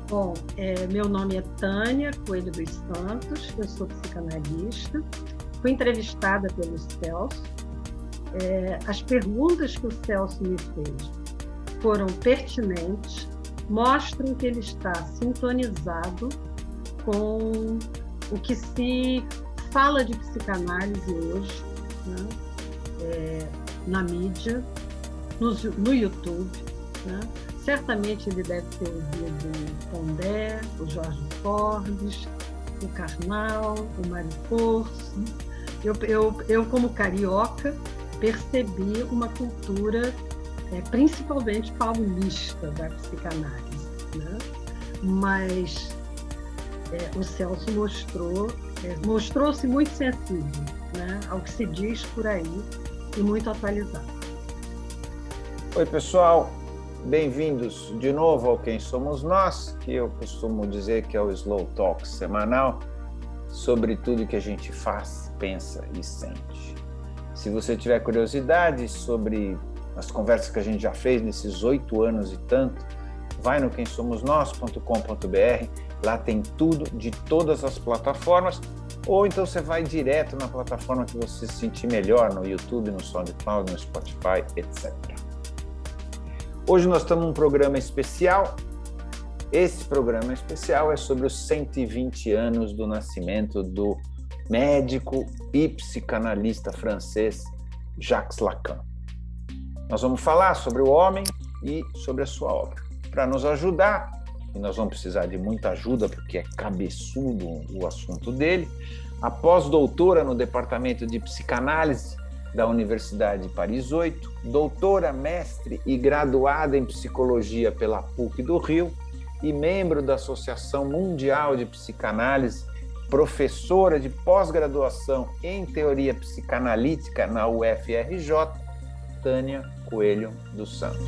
Bom, meu nome é Tânia Coelho dos Santos, eu sou psicanalista, fui entrevistada pelo Celso. As perguntas que o Celso me fez foram pertinentes, mostram que ele está sintonizado com o que se fala de psicanálise hoje, né? Na mídia, no YouTube, né? Certamente ele deve ter ouvido o Pondé, o Jorge Forbes, o Karnal, o Mário Corso. Eu, como carioca, percebi uma cultura principalmente paulista da psicanálise, né? Mas o Celso mostrou-se muito sensível, né, ao que se diz por aí e muito atualizado. Oi, pessoal. Bem-vindos de novo ao Quem Somos Nós, que eu costumo dizer que é o Slow Talk semanal sobre tudo que a gente faz, pensa e sente. Se você tiver curiosidade sobre as conversas que a gente já fez nesses 8 anos e tanto, vai no quemsomosnós.com.br, lá tem tudo de todas as plataformas, ou então você vai direto na plataforma que você se sentir melhor, no YouTube, no SoundCloud, no Spotify, etc. Hoje nós estamos num programa especial. Esse programa especial é sobre os 120 anos do nascimento do médico e psicanalista francês Jacques Lacan. Nós vamos falar sobre o homem e sobre a sua obra. Para nos ajudar, e nós vamos precisar de muita ajuda porque é cabeçudo o assunto dele, a pós-doutora no Departamento de Psicanálise da Universidade de Paris 8, doutora, mestre e graduada em Psicologia pela PUC do Rio e membro da Associação Mundial de Psicanálise, professora de pós-graduação em Teoria Psicanalítica na UFRJ, Tânia Coelho dos Santos.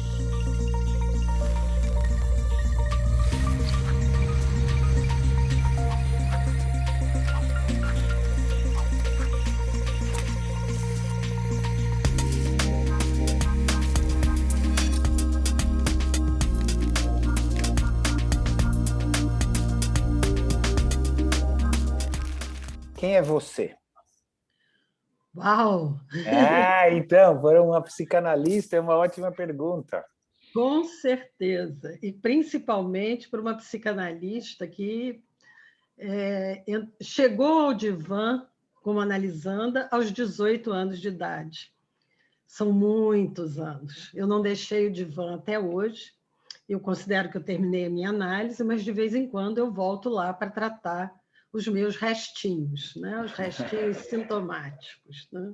Quem é você? Uau! Então, para uma psicanalista é uma ótima pergunta. Com certeza, e principalmente para uma psicanalista que chegou ao divã como analisanda aos 18 anos de idade. São muitos anos. Eu não deixei o divã até hoje. Eu considero que eu terminei a minha análise, mas de vez em quando eu volto lá para tratar os meus restinhos, né? Os restinhos sintomáticos, né?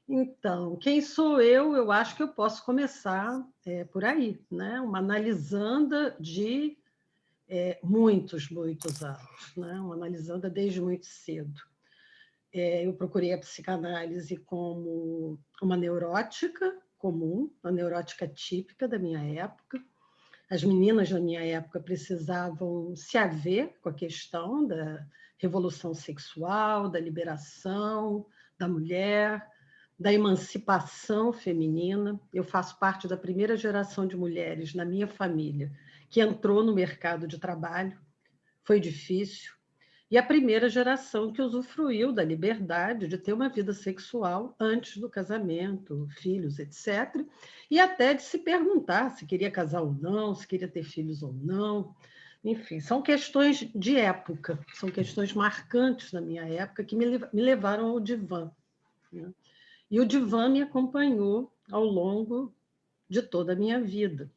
Então, quem sou eu? Eu acho que eu posso começar por aí, né? Uma analisanda de muitos anos, né? Uma analisanda desde muito cedo. Eu procurei a psicanálise como uma neurótica comum, uma neurótica típica da minha época. As meninas da minha época precisavam se haver com a questão da revolução sexual, da liberação da mulher, da emancipação feminina. Eu faço parte da primeira geração de mulheres na minha família que entrou no mercado de trabalho. Foi difícil. E a primeira geração que usufruiu da liberdade de ter uma vida sexual antes do casamento, filhos, etc. E até de se perguntar se queria casar ou não, se queria ter filhos ou não. Enfim, são questões de época, são questões marcantes na minha época que me levaram ao divã, né? E o divã me acompanhou ao longo de toda a minha vida.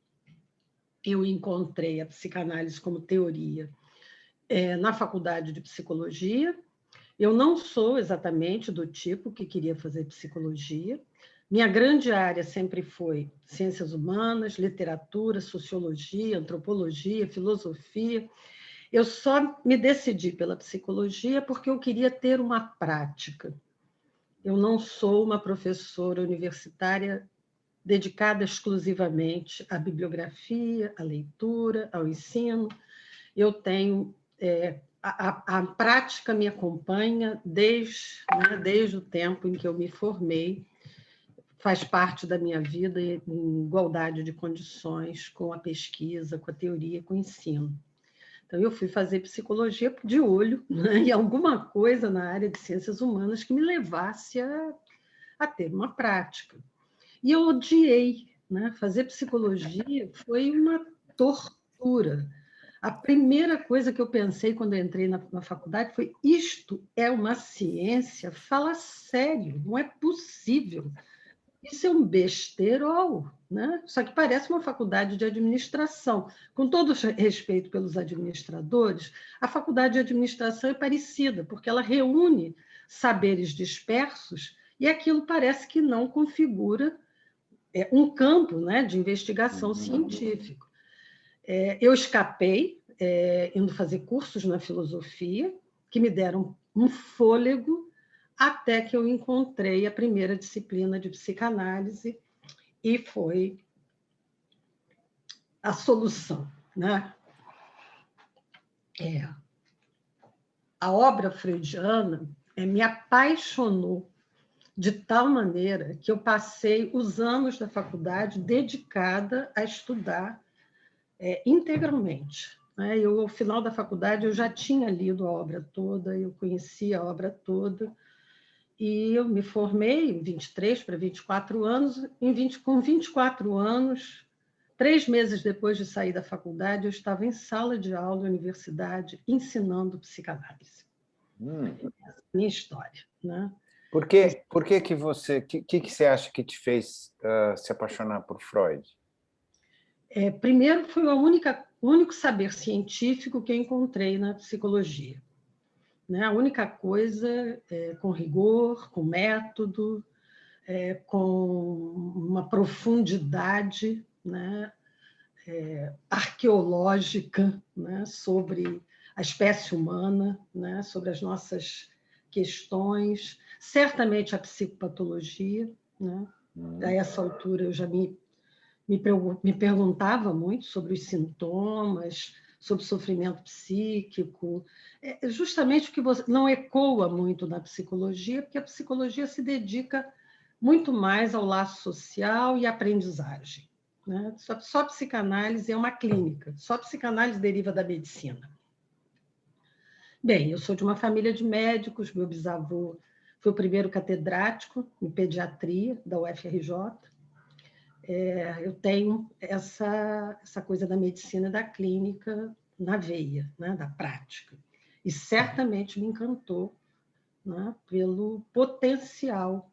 Eu encontrei a psicanálise como teoria na faculdade de psicologia. Eu não sou exatamente do tipo que queria fazer psicologia. Minha grande área sempre foi ciências humanas, literatura, sociologia, antropologia, filosofia. Eu só me decidi pela psicologia porque eu queria ter uma prática. Eu não sou uma professora universitária dedicada exclusivamente à bibliografia, à leitura, ao ensino. Eu tenho a prática me acompanha desde o tempo em que eu me formei, faz parte da minha vida em igualdade de condições com a pesquisa, com a teoria, com o ensino. Então, eu fui fazer psicologia de olho, né, em alguma coisa na área de ciências humanas que me levasse a ter uma prática. E eu odiei, né? Fazer psicologia foi uma tortura. A primeira coisa que eu pensei quando eu entrei na faculdade foi: isto é uma ciência? Fala sério, não é possível. Isso é um besterol, né? Só que parece uma faculdade de administração. Com todo respeito pelos administradores, a faculdade de administração é parecida, porque ela reúne saberes dispersos e aquilo parece que não configura um campo, né, de investigação científica. Eu escapei, indo fazer cursos na filosofia, que me deram um fôlego, até que eu encontrei a primeira disciplina de psicanálise, e foi a solução, né? A obra freudiana me apaixonou de tal maneira que eu passei os anos da faculdade dedicada a estudar integralmente. Ao final da faculdade, eu já tinha lido a obra toda, eu conhecia a obra toda, e eu me formei em 23 para 24 anos. Com 24 anos, 3 meses depois de sair da faculdade, eu estava em sala de aula da universidade ensinando psicanálise. Essa é a minha história, né? Por que você acha que te fez se apaixonar por Freud? Primeiro, foi o único saber científico que eu encontrei na psicologia. Né? A única coisa com rigor, com método, com uma profundidade, né? Arqueológica, né? Sobre a espécie humana, né? Sobre as nossas questões, certamente a psicopatologia. Né? A essa altura eu já me perguntava muito sobre os sintomas, sobre o sofrimento psíquico, justamente o que não ecoa muito na psicologia, porque a psicologia se dedica muito mais ao laço social e à aprendizagem. Né? Só psicanálise é uma clínica, só psicanálise deriva da medicina. Bem, eu sou de uma família de médicos, meu bisavô foi o primeiro catedrático em pediatria da UFRJ. Eu tenho essa coisa da medicina e da clínica na veia, né, da prática. E certamente me encantou, né, pelo potencial,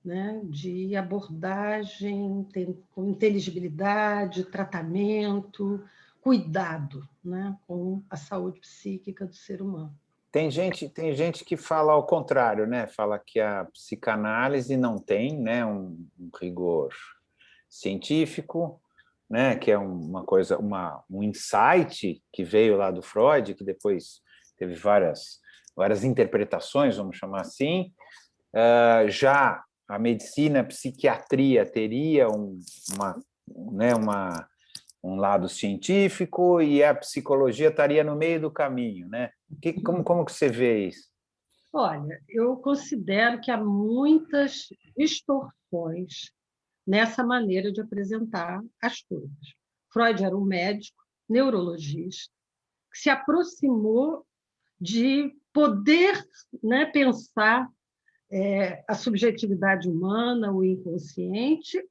né, de abordagem com inteligibilidade, tratamento, cuidado, né, com a saúde psíquica do ser humano. Tem gente que fala ao contrário, né? Fala que a psicanálise não tem, né, um rigor científico, né, que é uma coisa, um insight que veio lá do Freud, que depois teve várias interpretações, vamos chamar assim. Já a medicina, a psiquiatria teria um lado científico e a psicologia estaria no meio do caminho, né? Como que você vê isso? Olha, eu considero que há muitas distorções nessa maneira de apresentar as coisas. Freud era um médico, neurologista, que se aproximou de poder, né, pensar a subjetividade humana, o inconsciente,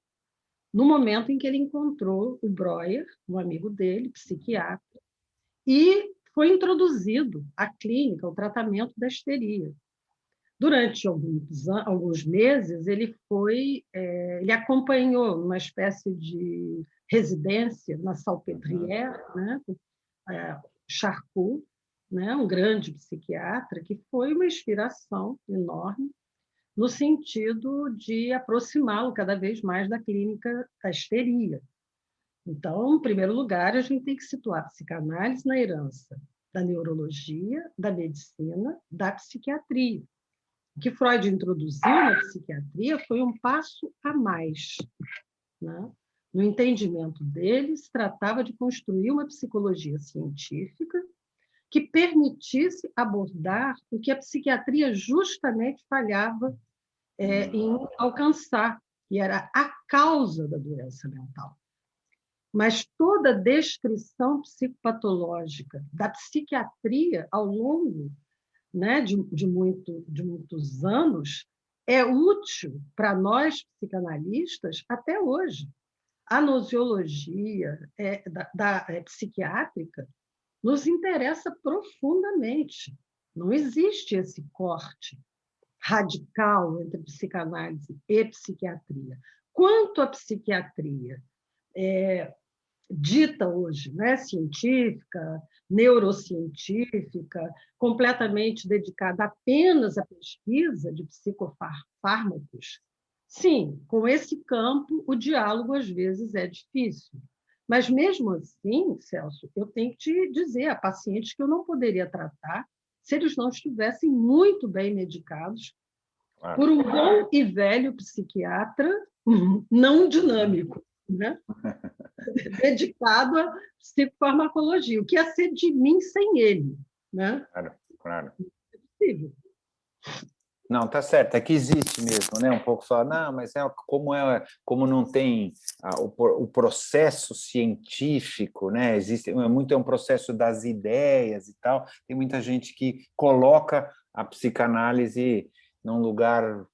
no momento em que ele encontrou o Breuer, um amigo dele, psiquiatra, e foi introduzido à clínica, o tratamento da histeria. Durante alguns meses, ele acompanhou uma espécie de residência na Salpêtrière, né? Charcot, né? Um grande psiquiatra, que foi uma inspiração enorme no sentido de aproximá-lo cada vez mais da clínica da histeria. Então, em primeiro lugar, a gente tem que situar a psicanálise na herança da neurologia, da medicina, da psiquiatria. O que Freud introduziu na psiquiatria foi um passo a mais. Né? No entendimento dele, se tratava de construir uma psicologia científica que permitisse abordar o que a psiquiatria justamente falhava em alcançar, que era a causa da doença mental. mas toda descrição psicopatológica da psiquiatria ao longo, né, de muitos anos é útil para nós, psicanalistas, até hoje. A nosiologia psiquiátrica nos interessa profundamente. Não existe esse corte radical entre psicanálise e psiquiatria. Quanto à psiquiatria dita hoje, né, científica, neurocientífica, completamente dedicada apenas à pesquisa de psicofármacos, sim, com esse campo o diálogo às vezes é difícil. Mas, mesmo assim, Celso, eu tenho que te dizer, há pacientes que eu não poderia tratar se eles não estivessem muito bem medicados por um bom e velho psiquiatra não dinâmico, né? Dedicado à psicofarmacologia. O que ia ser de mim sem ele? Né? Claro. É possível. Não, tá certo, é que existe mesmo, né? Um pouco falar, não, mas como não tem o processo científico, né? Existe muito, é um processo das ideias e tal. Tem muita gente que coloca a psicanálise num lugar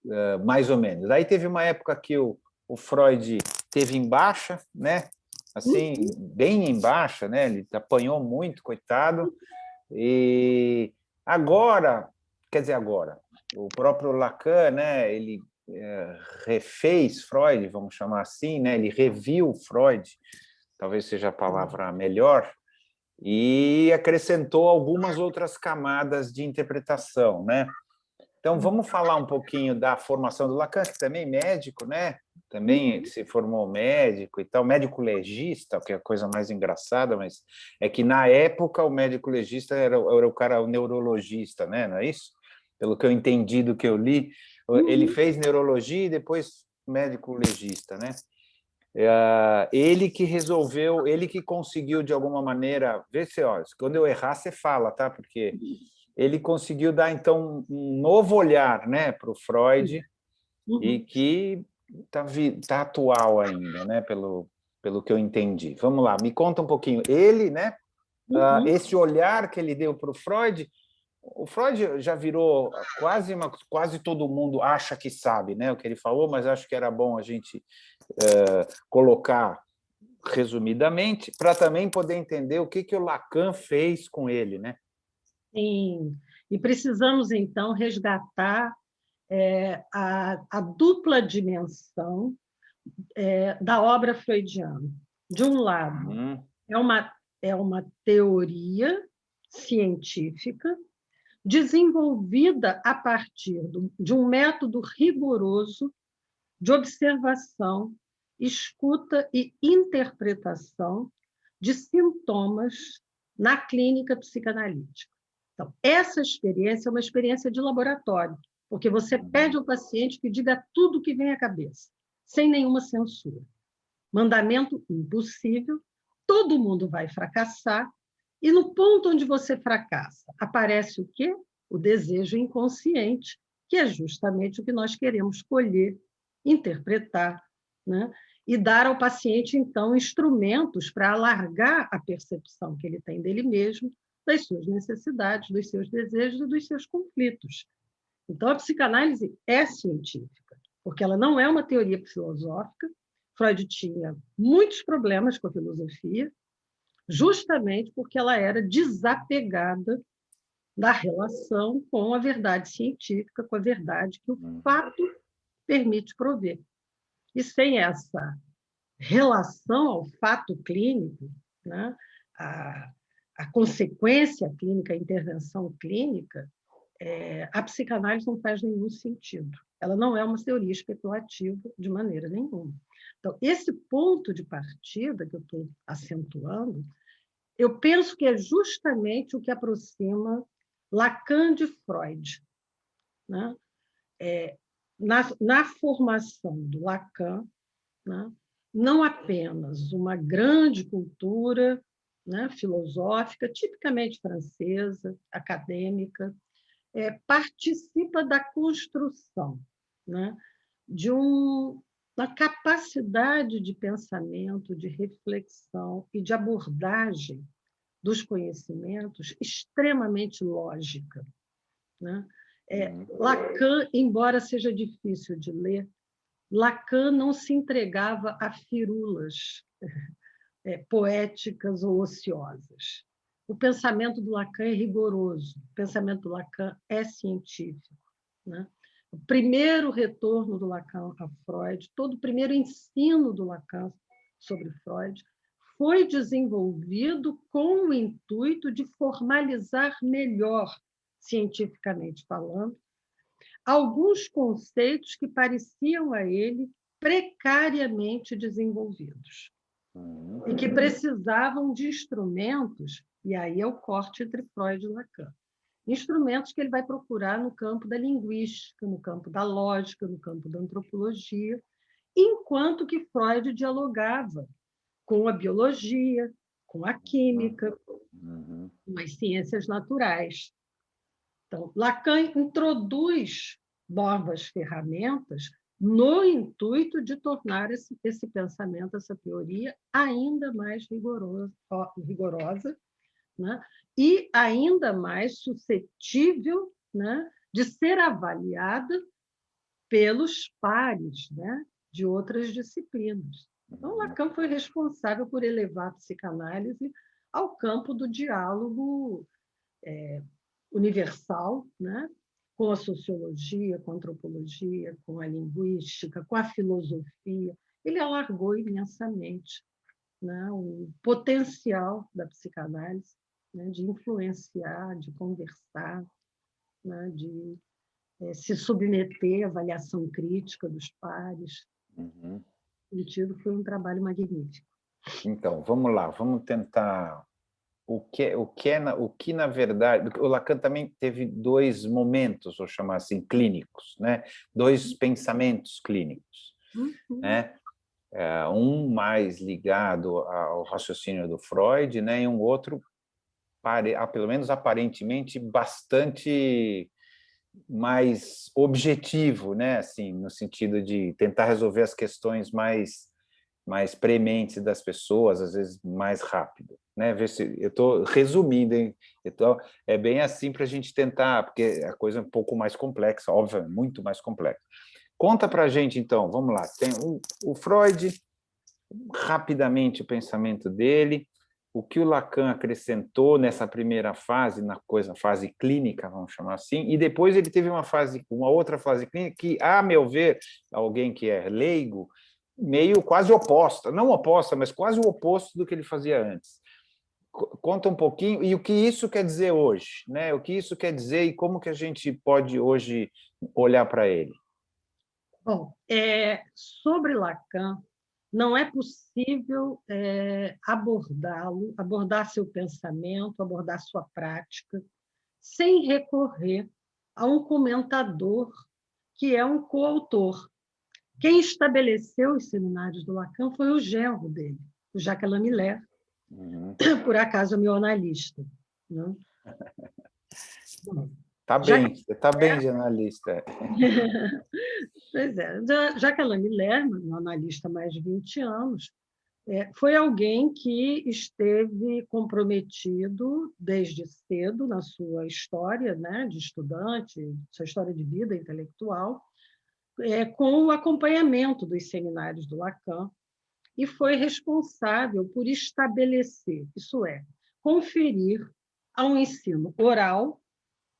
mais ou menos. Aí teve uma época que o Freud teve em baixa, né? Assim, bem em baixa, né? Ele apanhou muito, coitado. E agora, quer dizer, agora, o próprio Lacan, né, ele refez Freud, vamos chamar assim, né, ele reviu Freud, talvez seja a palavra melhor, e acrescentou algumas outras camadas de interpretação, né? Então, vamos falar um pouquinho da formação do Lacan, que também é médico, né? Também se formou médico e tal, médico legista, que é a coisa mais engraçada, mas é que na época o médico legista era o cara, o neurologista, né? Não é isso? Pelo que eu entendi do que eu li, ele fez neurologia e depois médico legista, né? Ele que resolveu, ele que conseguiu de alguma maneira, vê se, ó, quando eu errar você fala, tá? Porque ele conseguiu dar, então, um novo olhar, né, para o Freud, e que está atual ainda, né, pelo que eu entendi. Vamos lá, me conta um pouquinho. Ele, né, esse olhar que ele deu para o Freud já virou quase todo mundo acha que sabe, né, o que ele falou, mas acho que era bom a gente colocar resumidamente, para também poder entender o que o Lacan fez com ele, né? Sim, e precisamos, então, resgatar a dupla dimensão da obra freudiana. De um lado, é uma teoria científica desenvolvida a partir de um método rigoroso de observação, escuta e interpretação de sintomas na clínica psicanalítica. Então, essa experiência é uma experiência de laboratório, porque você pede ao paciente que diga tudo o que vem à cabeça, sem nenhuma censura. Mandamento impossível, todo mundo vai fracassar, e no ponto onde você fracassa, aparece o quê? O desejo inconsciente, que é justamente o que nós queremos colher, interpretar, né? E dar ao paciente, então, instrumentos para alargar a percepção que ele tem dele mesmo, das suas necessidades, dos seus desejos e dos seus conflitos. Então, a psicanálise é científica, porque ela não é uma teoria filosófica. Freud tinha muitos problemas com a filosofia, justamente porque ela era desapegada da relação com a verdade científica, com a verdade que o fato permite prover. E sem essa relação ao fato clínico, né, a consequência clínica, a intervenção clínica, a psicanálise não faz nenhum sentido. Ela não é uma teoria especulativa de maneira nenhuma. Então, esse ponto de partida que eu estou acentuando, eu penso que é justamente o que aproxima Lacan de Freud. Né? Na formação do Lacan, né, não apenas uma grande cultura, né, filosófica, tipicamente francesa, acadêmica, participa da construção, né, de um na capacidade de pensamento, de reflexão e de abordagem dos conhecimentos extremamente lógica, né? Lacan, embora seja difícil de ler, Lacan não se entregava a firulas poéticas ou ociosas. O pensamento do Lacan é rigoroso, o pensamento do Lacan é científico, né? O primeiro retorno do Lacan a Freud, todo o primeiro ensino do Lacan sobre Freud, foi desenvolvido com o intuito de formalizar melhor, cientificamente falando, alguns conceitos que pareciam a ele precariamente desenvolvidos e que precisavam de instrumentos, e aí é o corte entre Freud e Lacan, instrumentos que ele vai procurar no campo da linguística, no campo da lógica, no campo da antropologia, enquanto que Freud dialogava com a biologia, com a química, com as ciências naturais. Então, Lacan introduz novas ferramentas no intuito de tornar esse pensamento, essa teoria, ainda mais rigorosa, né? E ainda mais suscetível, né, de ser avaliada pelos pares, né, de outras disciplinas. Então, Lacan foi responsável por elevar a psicanálise ao campo do diálogo universal, né, com a sociologia, com a antropologia, com a linguística, com a filosofia. Ele alargou imensamente, né, o potencial da psicanálise, né, de influenciar, de conversar, né, de se submeter à avaliação crítica dos pares. Uhum. No sentido, foi um trabalho magnífico. Então, vamos lá, vamos tentar o que na verdade, o Lacan também teve dois momentos, vou chamar assim, clínicos, né? Dois pensamentos clínicos, né? Um mais ligado ao raciocínio do Freud, né? E um outro, pelo menos aparentemente, bastante mais objetivo, né? Assim, no sentido de tentar resolver as questões mais prementes das pessoas, às vezes mais rápido, né? Ver se eu estou resumindo, hein? Então, é bem assim para a gente tentar, porque a coisa é um pouco mais complexa, óbvio, muito mais complexa. Conta para a gente, então, vamos lá. Tem o Freud, rapidamente o pensamento dele, o que o Lacan acrescentou nessa primeira fase, fase clínica, vamos chamar assim, e depois ele teve uma outra fase clínica que, a meu ver, alguém que é leigo, meio quase oposta, não oposta, mas quase o oposto do que ele fazia antes. Conta um pouquinho, e o que isso quer dizer hoje, né? O que isso quer dizer e como que a gente pode hoje olhar para ele? Bom, sobre Lacan, não é possível abordá-lo, abordar seu pensamento, abordar sua prática, sem recorrer a um comentador que é um coautor. Quem estabeleceu os seminários do Lacan foi o genro dele, o Jacques Alain Miller, por acaso meu analista. Né? Tá bem, você está bem de analista. Pois é, Jacques Alain Miller, um analista há mais de 20 anos, foi alguém que esteve comprometido desde cedo na sua história, né, de estudante, sua história de vida intelectual, com o acompanhamento dos seminários do Lacan, e foi responsável por estabelecer, isso é, conferir ao ensino oral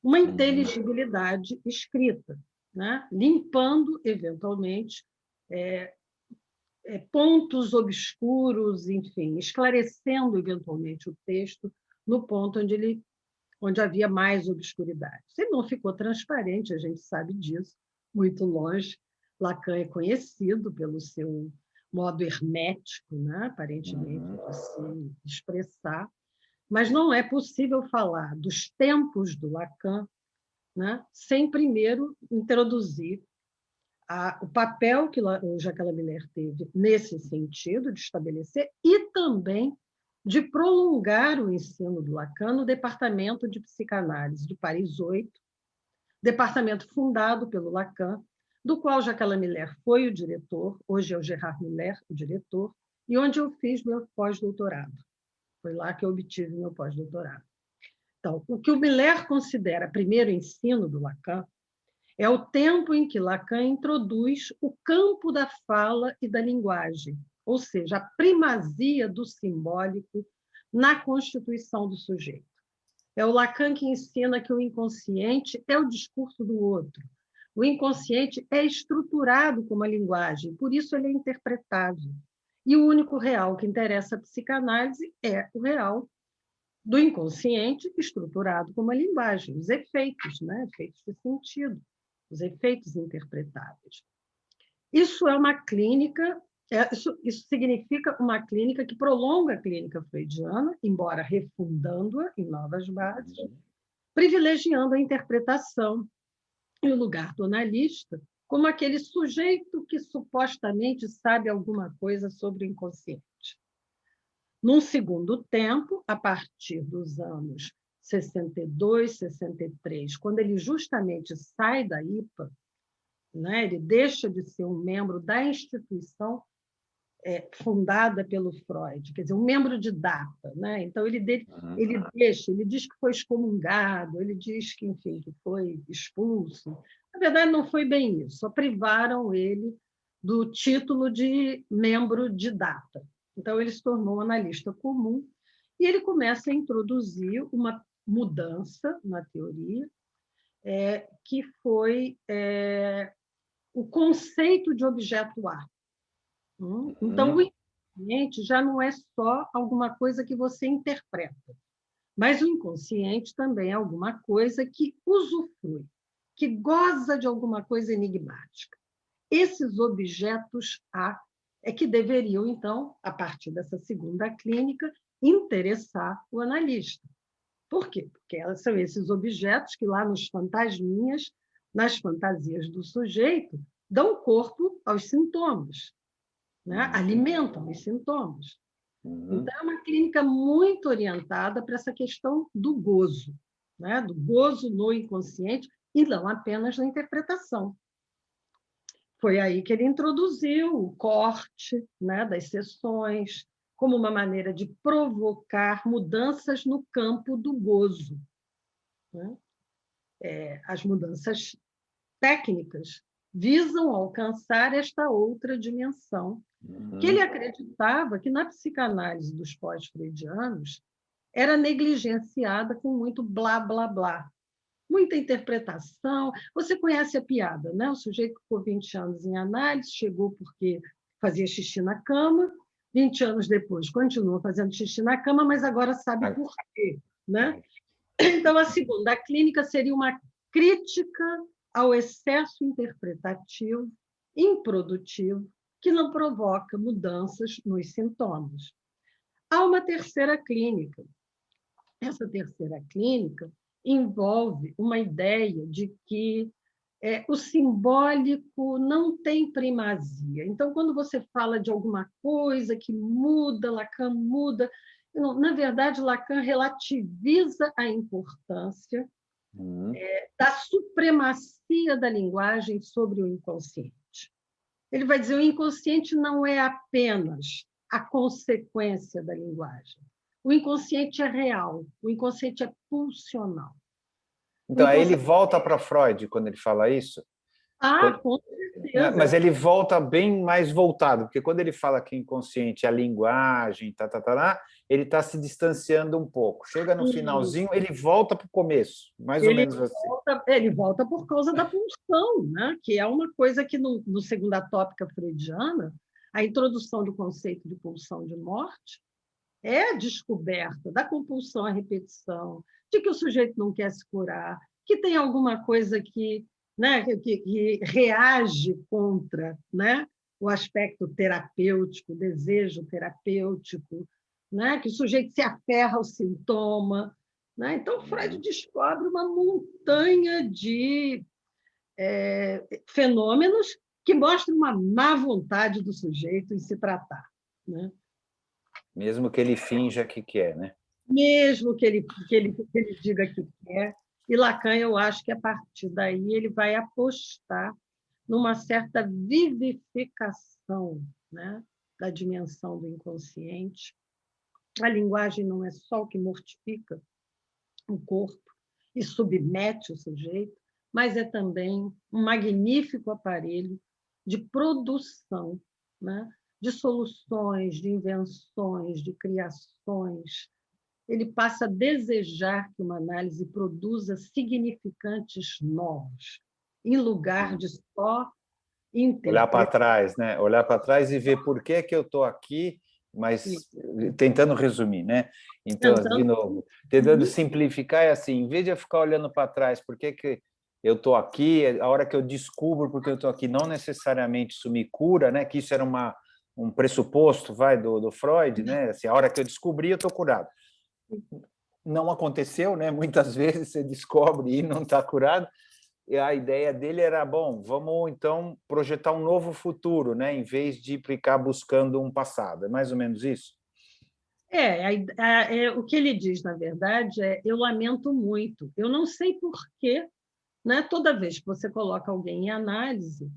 uma inteligibilidade escrita, né, limpando, eventualmente, pontos obscuros, enfim, esclarecendo, eventualmente, o texto no ponto onde havia mais obscuridade. Ele não ficou transparente, a gente sabe disso, muito longe. Lacan é conhecido pelo seu modo hermético, né, aparentemente, de se expressar, mas não é possível falar dos tempos do Lacan, né, sem primeiro introduzir o papel que o Jacques Alain Miller teve nesse sentido de estabelecer e também de prolongar o ensino do Lacan no Departamento de Psicanálise de Paris 8, departamento fundado pelo Lacan, do qual Jacques Miller foi o diretor, hoje é o Gerard Miller, o diretor, e onde eu fiz meu pós-doutorado. Foi lá que eu obtive meu pós-doutorado. Então, o que o Miller considera primeiro ensino do Lacan é o tempo em que Lacan introduz o campo da fala e da linguagem, ou seja, a primazia do simbólico na constituição do sujeito. É o Lacan que ensina que o inconsciente é o discurso do outro. O inconsciente é estruturado como a linguagem, por isso ele é interpretável. E o único real que interessa a psicanálise é o real do inconsciente estruturado como a linguagem, os efeitos, né? Efeitos de sentido, os efeitos interpretáveis. Isso é uma clínica, isso significa uma clínica que prolonga a clínica freudiana, embora refundando-a em novas bases, privilegiando a interpretação e o lugar do analista como aquele sujeito que supostamente sabe alguma coisa sobre o inconsciente. Num segundo tempo, a partir dos anos 62, 63, quando ele justamente sai da IPA, né, ele deixa de ser um membro da instituição fundada pelo Freud, quer dizer, um membro de data, né? Então ele diz que foi excomungado, ele diz que, enfim, que foi expulso. Na verdade, não foi bem isso, só privaram ele do título de membro de data. Então ele se tornou um analista comum e ele começa a introduzir uma mudança na teoria, que foi o conceito de objeto A. Então, o inconsciente já não é só alguma coisa que você interpreta, mas o inconsciente também é alguma coisa que usufrui, que goza de alguma coisa enigmática. Esses objetos A é que deveriam, então, a partir dessa segunda clínica, interessar o analista. Por quê? Porque são esses objetos que lá nos fantasminhas, nas fantasias do sujeito, dão corpo aos sintomas, né? Alimentam os sintomas. Então, é uma clínica muito orientada para essa questão do gozo, né? Do gozo no inconsciente e não apenas na interpretação. Foi aí que ele introduziu o corte, né, das sessões como uma maneira de provocar mudanças no campo do gozo, né? As mudanças técnicas visam alcançar esta outra dimensão, que ele acreditava que na psicanálise dos pós-freudianos era negligenciada com muito blá, blá, blá. Muita interpretação. Você conhece a piada, né? O sujeito ficou 20 anos em análise, chegou porque fazia xixi na cama, 20 anos depois continua fazendo xixi na cama, mas agora sabe por quê, né? Então, a segunda clínica seria uma crítica ao excesso interpretativo, improdutivo, que não provoca mudanças nos sintomas. Há uma terceira clínica. Essa terceira clínica envolve uma ideia de que o simbólico não tem primazia. Então, quando você fala de alguma coisa que muda, Lacan muda, na verdade, Lacan relativiza a importância da supremacia da linguagem sobre o inconsciente. Ele vai dizer que o inconsciente não é apenas a consequência da linguagem. O inconsciente é real, o inconsciente é pulsional. Então, aí ele volta para Freud quando ele fala isso? Com certeza. Mas ele volta bem mais voltado, porque quando ele fala que inconsciente é a linguagem, ele está se distanciando um pouco. Chega no finalzinho, ele volta para o começo, mais ou menos assim. Ele volta por causa da pulsão, né? Que é uma coisa que, no segunda tópica freudiana, a introdução do conceito de pulsão de morte é a descoberta da compulsão à repetição, de que o sujeito não quer se curar, que tem alguma coisa que reage contra, né, o aspecto terapêutico, o desejo terapêutico, né, que o sujeito se aferra ao sintoma. Né? Então, Freud descobre uma montanha de fenômenos que mostram uma má vontade do sujeito em se tratar. Né? Mesmo que ele finja que quer, né? Mesmo que ele diga que quer. E Lacan, eu acho que, a partir daí, ele vai apostar numa certa vivificação, né, da dimensão do inconsciente. A linguagem não é só o que mortifica o corpo e submete o sujeito, mas é também um magnífico aparelho de produção, né, de soluções, de invenções, de criações. Ele passa a desejar que uma análise produza significantes novos, em lugar de só Olhar para interpretar. trás, né? Olhar para trás e ver por que eu estou aqui, mas tentando resumir, né? Então, de novo, tentando simplificar é assim, em vez de eu ficar olhando para trás, por que eu estou aqui, a hora que eu descubro por que eu estou aqui, não necessariamente isso me cura, né? Que isso era um pressuposto, do Freud, né? Assim, a hora que eu descobri, eu estou curado. Não aconteceu, né? Muitas vezes você descobre e não está curado. E a ideia dele era, bom, vamos então projetar um novo futuro, né? Em vez de ficar buscando um passado. É mais ou menos isso? O que ele diz, na verdade, eu lamento muito. Eu não sei por quê, né? Toda vez que você coloca alguém em análise,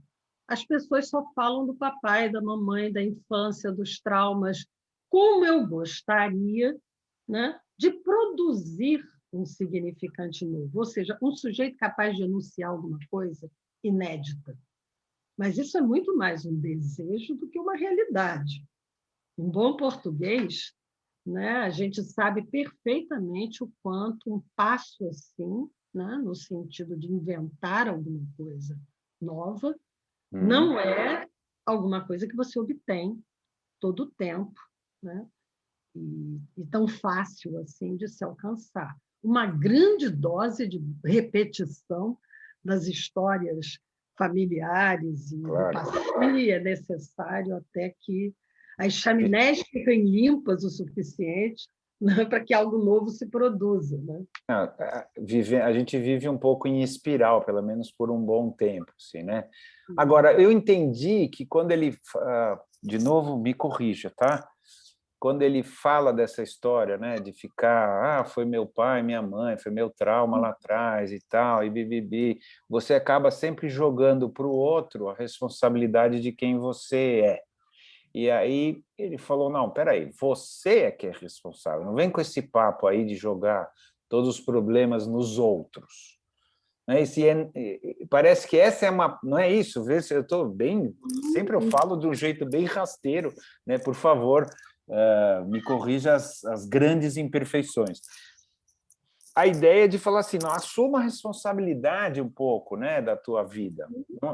as pessoas só falam do papai, da mamãe, da infância, dos traumas. Como eu gostaria, né, de produzir um significante novo, ou seja, um sujeito capaz de enunciar alguma coisa inédita. Mas isso é muito mais um desejo do que uma realidade. Em bom português, né, a gente sabe perfeitamente o quanto um passo assim, né, no sentido de inventar alguma coisa nova, não é alguma coisa que você obtém todo o tempo, né? E tão fácil assim de se alcançar. Uma grande dose de repetição das histórias familiares e do passado é necessário até que as chaminés fiquem limpas o suficiente, né, para que algo novo se produza, né? A gente vive um pouco em espiral, pelo menos por um bom tempo, assim, né? Agora, eu entendi que quando ele, de novo, me corrija, tá? Quando ele fala dessa história, né, de ficar, foi meu pai, minha mãe, foi meu trauma lá atrás e tal, e bibibi, você acaba sempre jogando para o outro a responsabilidade de quem você é. E aí ele falou, não, peraí, você é que é responsável, não vem com esse papo aí de jogar todos os problemas nos outros. Parece que essa é uma... Não é isso? Vê se eu estou bem... Sempre eu falo de um jeito bem rasteiro, né? Por favor, me corrija as grandes imperfeições. A ideia de falar assim, não, assuma a responsabilidade um pouco, né, da tua vida.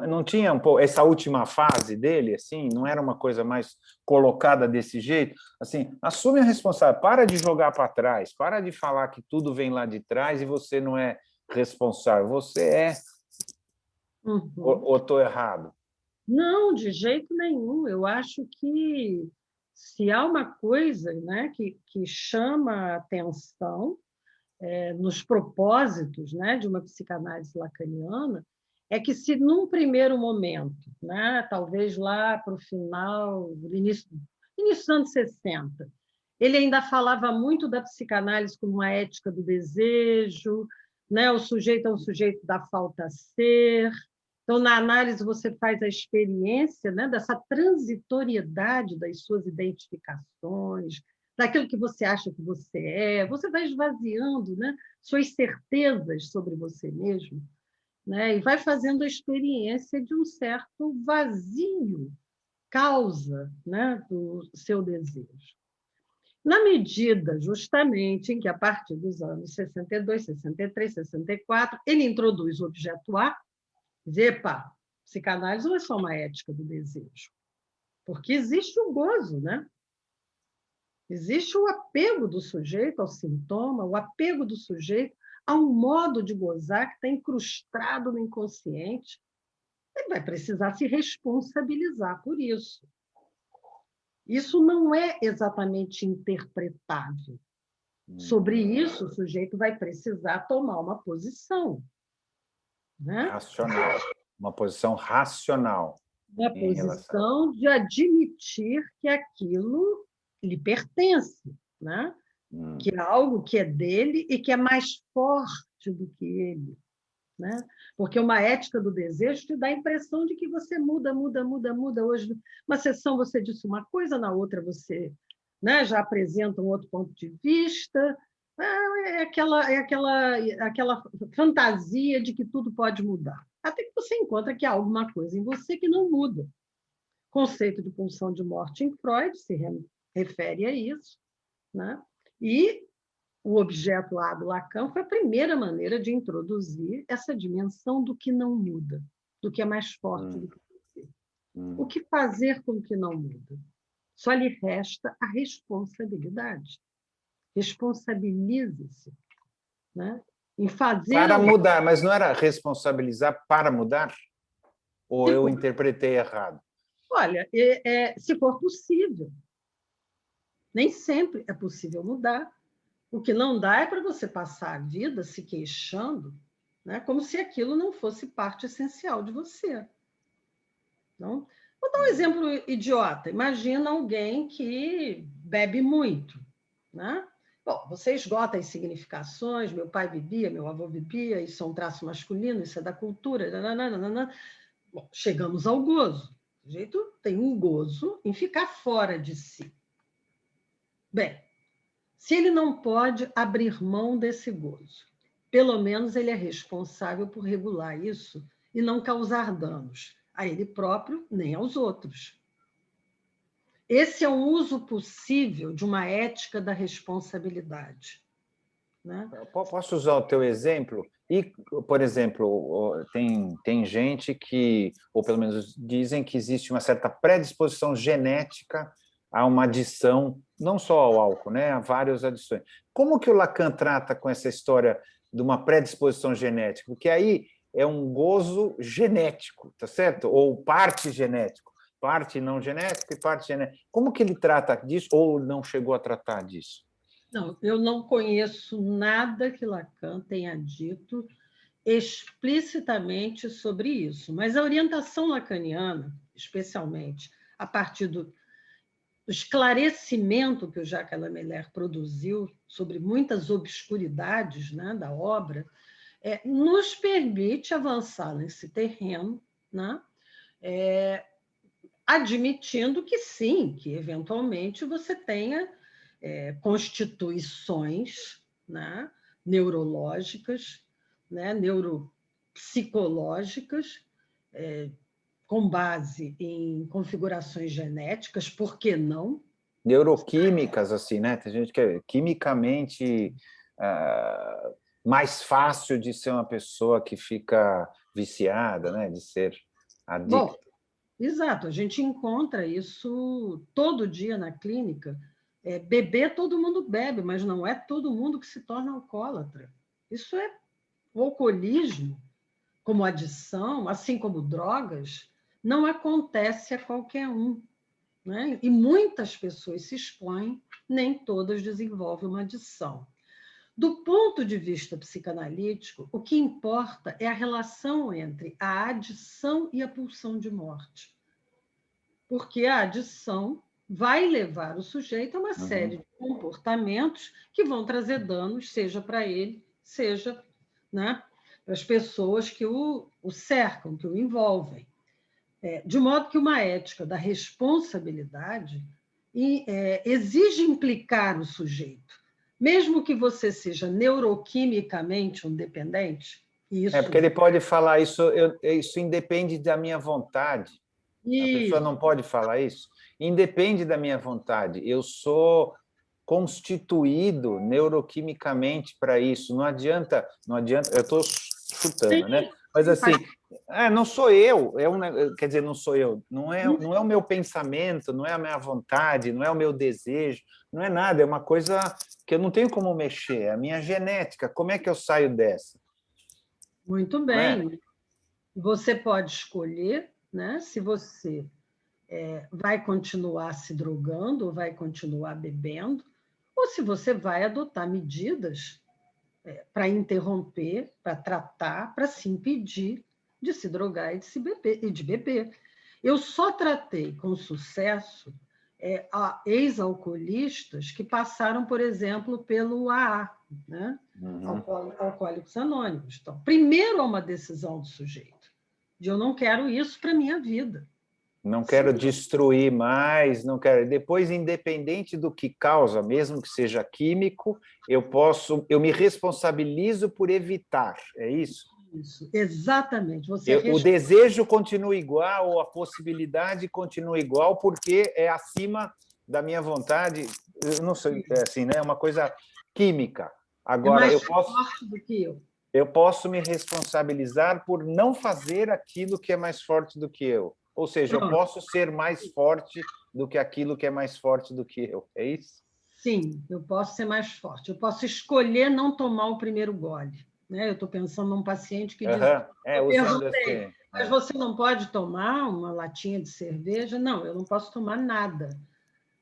Não tinha um pouco essa última fase dele, assim, não era uma coisa mais colocada desse jeito, assim, assume a responsabilidade, para de jogar para trás, para de falar que tudo vem lá de trás e você não é responsável, você é. Ou estou errado? Não, de jeito nenhum. Eu acho que se há uma coisa, né, que chama a atenção nos propósitos, né, de uma psicanálise lacaniana, é que se num primeiro momento, né, talvez lá para o final, início dos anos 60, ele ainda falava muito da psicanálise como uma ética do desejo, né, o sujeito é um sujeito da falta a ser. Então, na análise, você faz a experiência, né, dessa transitoriedade das suas identificações, daquilo que você acha que você vai esvaziando, né, suas certezas sobre você mesmo, né, e vai fazendo a experiência de um certo vazio, causa, né, do seu desejo. Na medida, justamente, em que, a partir dos anos 62, 63, 64, ele introduz o objeto A, dizer, epa, psicanálise não é só uma ética do desejo, porque existe o gozo, né? Existe o apego do sujeito ao sintoma, o apego do sujeito a um modo de gozar que está incrustado no inconsciente. Ele vai precisar se responsabilizar por isso. Isso não é exatamente interpretável. Sobre isso, o sujeito vai precisar tomar uma posição, né? Racional. Uma posição racional. Uma posição de admitir que aquilo lhe pertence, né? Que é algo que é dele e que é mais forte do que ele. né? Porque uma ética do desejo te dá a impressão de que você muda, muda, muda, muda. Hoje, uma sessão você disse uma coisa, na outra você, né, já apresenta um outro ponto de vista. Aquela fantasia de que tudo pode mudar. Até que você encontra que há alguma coisa em você que não muda. O conceito de pulsão de morte em Freud se refere a isso, né? E o objeto A do Lacan foi a primeira maneira de introduzir essa dimensão do que não muda, do que é mais forte do que você. O que fazer com o que não muda? Só lhe resta a responsabilidade. Responsabilize-se, né? Em fazer... Para mudar, mas não era responsabilizar para mudar? Ou eu interpretei errado? Olha, se for possível. Nem sempre é possível mudar. O que não dá é para você passar a vida se queixando, né, como se aquilo não fosse parte essencial de você. Então, vou dar um exemplo idiota. Imagina alguém que bebe muito, né? Bom, você esgota as significações, meu pai bebia, meu avô bebia, isso é um traço masculino, isso é da cultura. Nananana. Bom, chegamos ao gozo. O sujeito tem um gozo em ficar fora de si. Bem, se ele não pode abrir mão desse gozo, pelo menos ele é responsável por regular isso e não causar danos a ele próprio nem aos outros. Esse é um uso possível de uma ética da responsabilidade, né? Posso usar o teu exemplo? E, por exemplo, tem gente que, ou pelo menos dizem que existe uma certa predisposição genética a uma adição, não só ao álcool, né, a várias adições. Como que o Lacan trata com essa história de uma predisposição genética? Porque aí é um gozo genético, tá certo? Ou parte genético, parte não genética e parte genética. Como que ele trata disso, ou não chegou a tratar disso? Não, eu não conheço nada que Lacan tenha dito explicitamente sobre isso, mas a orientação lacaniana, especialmente a partir do esclarecimento que o Jacques Lamellaire produziu sobre muitas obscuridades, né, da obra, nos permite avançar nesse terreno, né, admitindo que sim, que eventualmente você tenha constituições, né, neurológicas, né, neuropsicológicas, com base em configurações genéticas, por que não? Neuroquímicas, assim, né? Tem gente que é quimicamente mais fácil de ser uma pessoa que fica viciada, né? De ser adicta. Bom, exato, a gente encontra isso todo dia na clínica. Beber, todo mundo bebe, mas não é todo mundo que se torna alcoólatra. Isso é o alcoolismo, como adição, assim como drogas, não acontece a qualquer um, né? E muitas pessoas se expõem, nem todas desenvolvem uma adição. Do ponto de vista psicanalítico, o que importa é a relação entre a adição e a pulsão de morte. Porque a adição vai levar o sujeito a uma série de comportamentos que vão trazer danos, seja para ele, seja, né, para as pessoas que o cercam, que o envolvem. De modo que uma ética da responsabilidade exige implicar o sujeito. Mesmo que você seja neuroquimicamente um dependente, isso... porque ele pode falar isso, isso independe da minha vontade. A pessoa não pode falar isso? Independe da minha vontade. Eu sou constituído neuroquimicamente para isso. Não adianta, eu estou chutando, né? Mas assim, não sou eu, quer dizer, não sou eu, não é o meu pensamento, não é a minha vontade, não é o meu desejo, não é nada, é uma coisa que eu não tenho como mexer, é a minha genética. Como é que eu saio dessa? Muito bem. Você pode escolher, né, se você vai continuar se drogando ou vai continuar bebendo, ou se você vai adotar medidas para interromper, para tratar, para se impedir de se drogar e de beber. Eu só tratei com sucesso ex-alcoolistas que passaram, por exemplo, pelo AA, né? Alcoólicos Anônimos. Então, primeiro há uma decisão do sujeito, de eu não quero isso para a minha vida. Não quero destruir mais, não quero. Depois, independente do que causa, mesmo que seja químico, eu me responsabilizo por evitar, é isso? Isso, exatamente. O desejo continua igual, ou a possibilidade continua igual, porque é acima da minha vontade. Eu não sei, é assim, né? É uma coisa química. Agora, mais forte do que eu. Eu posso me responsabilizar por não fazer aquilo que é mais forte do que eu. Ou seja, eu posso ser mais forte do que aquilo que é mais forte do que eu. É isso? Sim, eu posso ser mais forte. Eu posso escolher não tomar o primeiro gole. Né? Eu estou pensando num paciente que diz... Eu perguntei, mas você não pode tomar uma latinha de cerveja? Não, eu não posso tomar nada.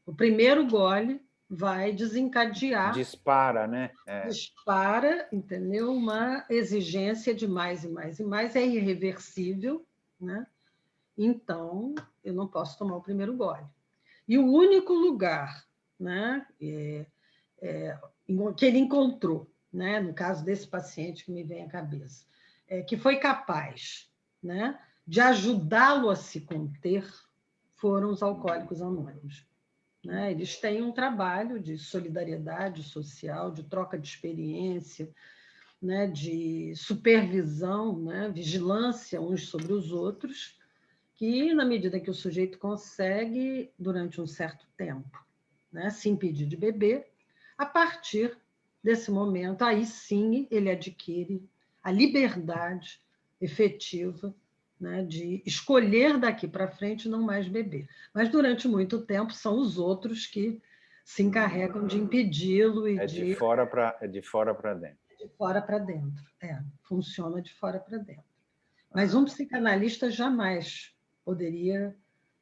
O primeiro gole vai desencadear... Dispara, né? Dispara, entendeu? Uma exigência de mais e mais e mais. É irreversível, né? Então, eu não posso tomar o primeiro gole. E o único lugar, né, que ele encontrou, né, no caso desse paciente que me vem à cabeça, que foi capaz, né, de ajudá-lo a se conter, foram os alcoólicos anônimos. Né? Eles têm um trabalho de solidariedade social, de troca de experiência, né, de supervisão, né, vigilância uns sobre os outros, que, na medida que o sujeito consegue, durante um certo tempo, né, se impedir de beber, a partir desse momento, aí sim ele adquire a liberdade efetiva, né, de escolher daqui para frente não mais beber. Mas, durante muito tempo, são os outros que se encarregam de impedi-lo e de fora para dentro. De fora para dentro, funciona de fora para dentro. Mas um psicanalista jamais poderia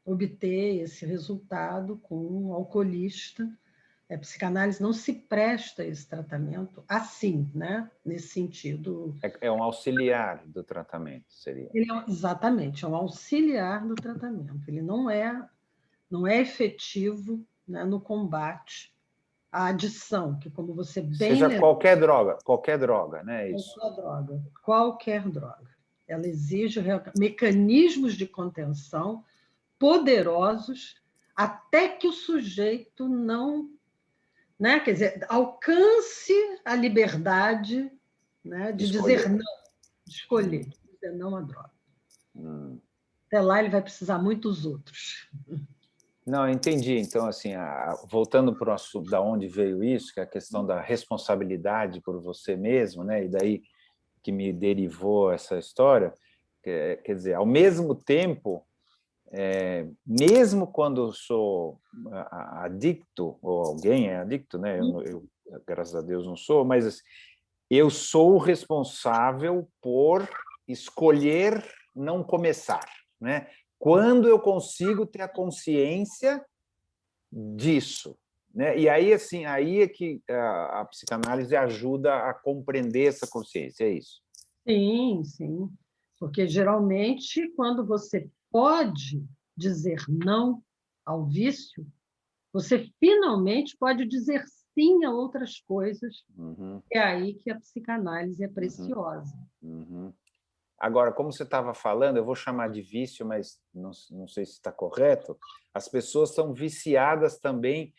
obter esse resultado com um alcoolista. A psicanálise não se presta a esse tratamento assim, né? Nesse sentido. É um auxiliar do tratamento, seria. Exatamente, é um auxiliar do tratamento. Ele não é efetivo, né, no combate à adição, que, como você bem Seja qualquer droga, né? Isso. Qualquer droga. Ela exige mecanismos de contenção poderosos até que o sujeito não, né, quer dizer, alcance a liberdade, né, de dizer não, de escolher, dizer não à droga. Até lá ele vai precisar muito dos outros. Não, entendi. Então, assim, voltando para o assunto, da onde veio isso, que é a questão da responsabilidade por você mesmo, né? E daí que me derivou essa história, quer dizer, ao mesmo tempo, mesmo quando eu sou adicto, ou alguém é adicto, né? Eu, graças a Deus, não sou, mas assim, eu sou o responsável por escolher não começar, né? Quando eu consigo ter a consciência disso, né? E aí, assim, aí é que a psicanálise ajuda a compreender essa consciência, é isso? Sim, sim. Porque, geralmente, quando você pode dizer não ao vício, você finalmente pode dizer sim a outras coisas. É aí que a psicanálise é preciosa. Agora, como você estava falando, eu vou chamar de vício, mas não sei se está correto, as pessoas são viciadas também,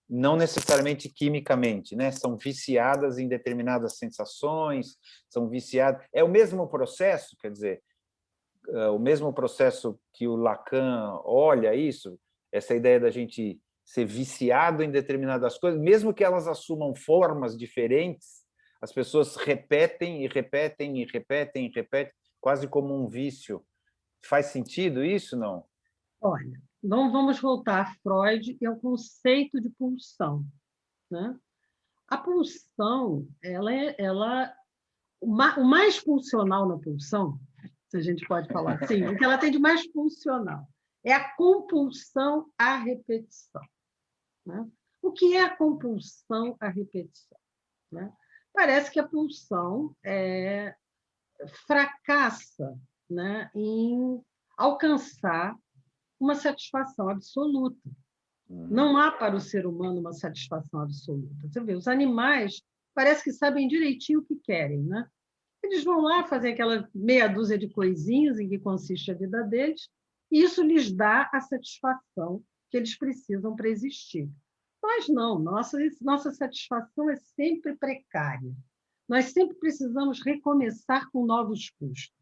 não necessariamente quimicamente, né? São viciadas em determinadas sensações, são viciadas... É o mesmo processo, quer dizer, o mesmo processo que o Lacan olha isso, essa ideia da gente ser viciado em determinadas coisas, mesmo que elas assumam formas diferentes, as pessoas repetem e repetem e repetem e repetem, quase como um vício. Faz sentido isso, não? Olha, então vamos voltar a Freud e ao conceito de pulsão, né? A pulsão, o mais pulsional na pulsão, se a gente pode falar assim, o que ela tem de mais pulsional é a compulsão à repetição. Né? O que é a compulsão à repetição? Né? Parece que a pulsão fracassa, né, em alcançar uma satisfação absoluta. Não há para o ser humano uma satisfação absoluta. Você vê, os animais parece que sabem direitinho o que querem, né? Eles vão lá fazer aquela meia dúzia de coisinhas em que consiste a vida deles, e isso lhes dá a satisfação que eles precisam para existir. Nós não, nossa satisfação é sempre precária. Nós sempre precisamos recomeçar com novos custos,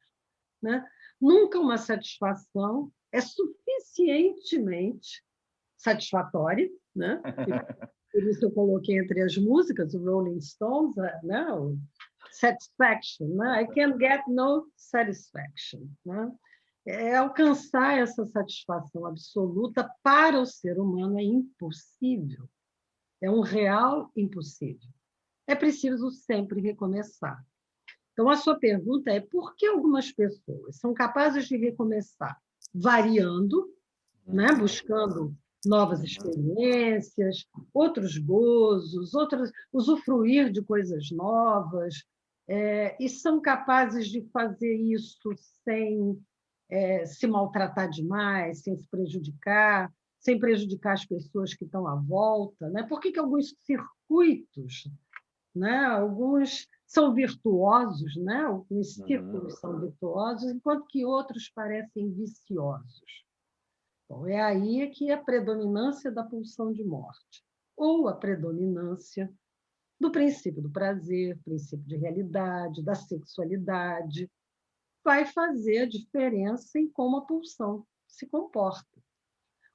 né? Nunca uma satisfação é suficientemente satisfatória, né? Por isso eu coloquei entre as músicas o Rolling Stones, né? O Satisfaction, né? I can get no satisfaction, né? Alcançar essa satisfação absoluta para o ser humano é impossível, é um real impossível. É preciso sempre recomeçar. Então, a sua pergunta é por que algumas pessoas são capazes de recomeçar variando, né? Buscando novas experiências, outros gozos, usufruir de coisas novas, e são capazes de fazer isso sem se maltratar demais, sem se prejudicar, sem prejudicar as pessoas que estão à volta, né? Por que alguns circuitos, né? Alguns são virtuosos, né? Alguns círculos são virtuosos, enquanto que outros parecem viciosos? Bom, é aí que a predominância da pulsão de morte, ou a predominância do princípio do prazer, princípio de realidade, da sexualidade, vai fazer a diferença em como a pulsão se comporta.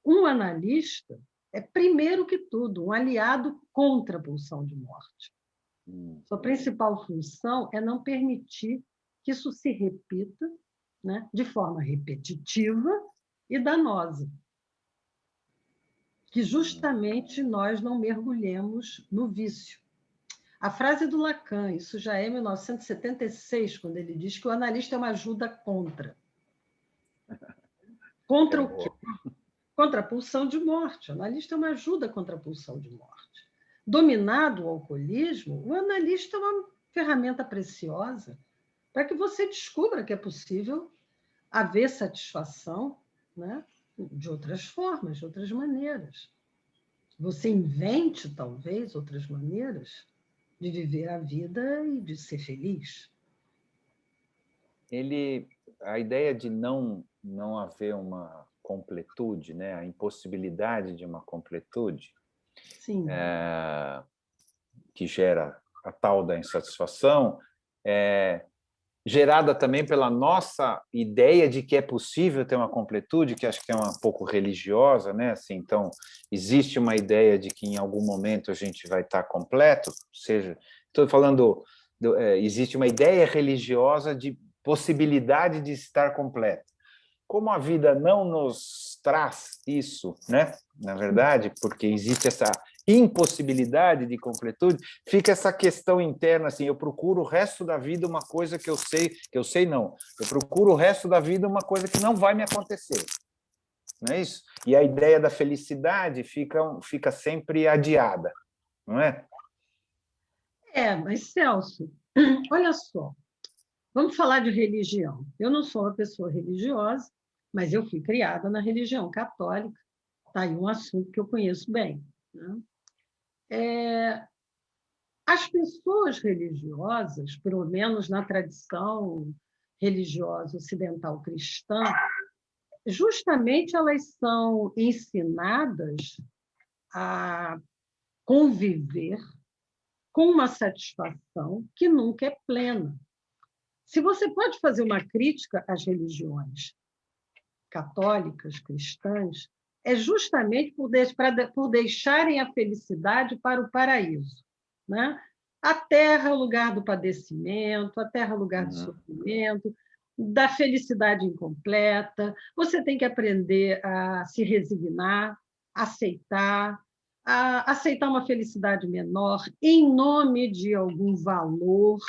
Um analista é, primeiro que tudo, um aliado contra a pulsão de morte. Sua principal função é não permitir que isso se repita, né, de forma repetitiva e danosa. Que justamente nós não mergulhemos no vício. A frase do Lacan, isso já é 1976, quando ele diz que o analista é uma ajuda contra. Contra o quê? Contra a pulsão de morte. O analista é uma ajuda contra a pulsão de morte. Dominado o alcoolismo, o analista é uma ferramenta preciosa para que você descubra que é possível haver satisfação, né, de outras formas, de outras maneiras. Você invente, talvez, outras maneiras de viver a vida e de ser feliz. A ideia de não haver uma completude, né, a impossibilidade de uma completude, Sim. Que gera a tal da insatisfação, gerada também pela nossa ideia de que é possível ter uma completude, que acho que é um pouco religiosa, né? Assim, então, existe uma ideia de que em algum momento a gente vai estar completo, seja, estou falando, existe uma ideia religiosa de possibilidade de estar completo. Como a vida não nos traz isso, né? Na verdade, porque existe essa impossibilidade de completude, fica essa questão interna, assim, eu procuro o resto da vida uma coisa que eu sei não, eu procuro o resto da vida uma coisa que não vai me acontecer, não é isso? E a ideia da felicidade fica sempre adiada, não é? Mas, Celso, olha só, vamos falar de religião. Eu não sou uma pessoa religiosa, mas eu fui criada na religião católica, está aí um assunto que eu conheço bem, né? As pessoas religiosas, pelo menos na tradição religiosa ocidental cristã, justamente elas são ensinadas a conviver com uma satisfação que nunca é plena. Se você pode fazer uma crítica às religiões católicas, cristãs, é justamente por deixarem a felicidade para o paraíso, né? A terra é o lugar do padecimento, a terra é o lugar do sofrimento, da felicidade incompleta. Você tem que aprender a se resignar, aceitar uma felicidade menor em nome de algum valor.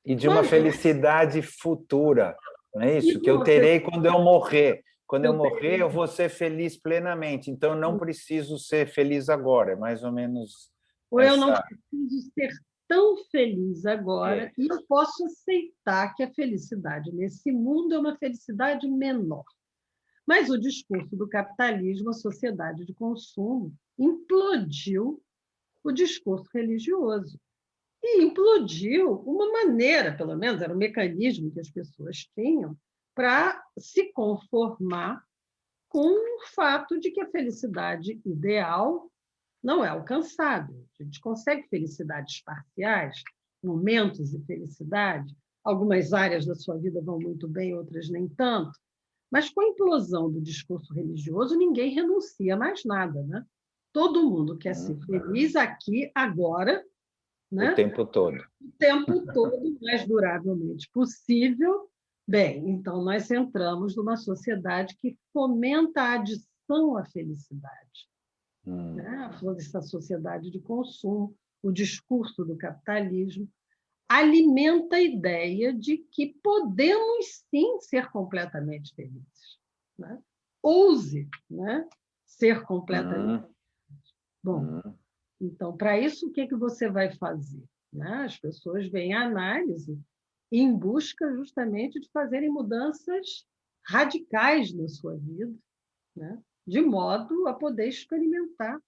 E de uma felicidade futura, não é isso? Que eu terei quando eu morrer. Quando eu morrer, eu vou ser feliz plenamente. Então, eu não preciso ser feliz agora. É mais ou menos. Ou eu não preciso ser tão feliz agora e eu posso aceitar que a felicidade nesse mundo é uma felicidade menor. Mas o discurso do capitalismo, a sociedade de consumo, implodiu o discurso religioso. E implodiu uma maneira, pelo menos, era um mecanismo que as pessoas tinham para se conformar com o fato de que a felicidade ideal não é alcançável. A gente consegue felicidades parciais, momentos de felicidade. Algumas áreas da sua vida vão muito bem, outras nem tanto. Mas com a implosão do discurso religioso, ninguém renuncia a mais nada, né? Todo mundo quer ser feliz aqui, agora, né? O tempo todo. O tempo todo, o mais duravelmente possível. Bem, então nós entramos numa sociedade que fomenta a adição à felicidade. Né? Essa sociedade de consumo, o discurso do capitalismo, alimenta a ideia de que podemos, sim, ser completamente felizes. Né? Ouse, né? Ser completamente felizes. Bom, então, para isso, o que você vai fazer? Né? As pessoas vêm à análise em busca justamente de fazerem mudanças radicais na sua vida, né? De modo a poder experimentar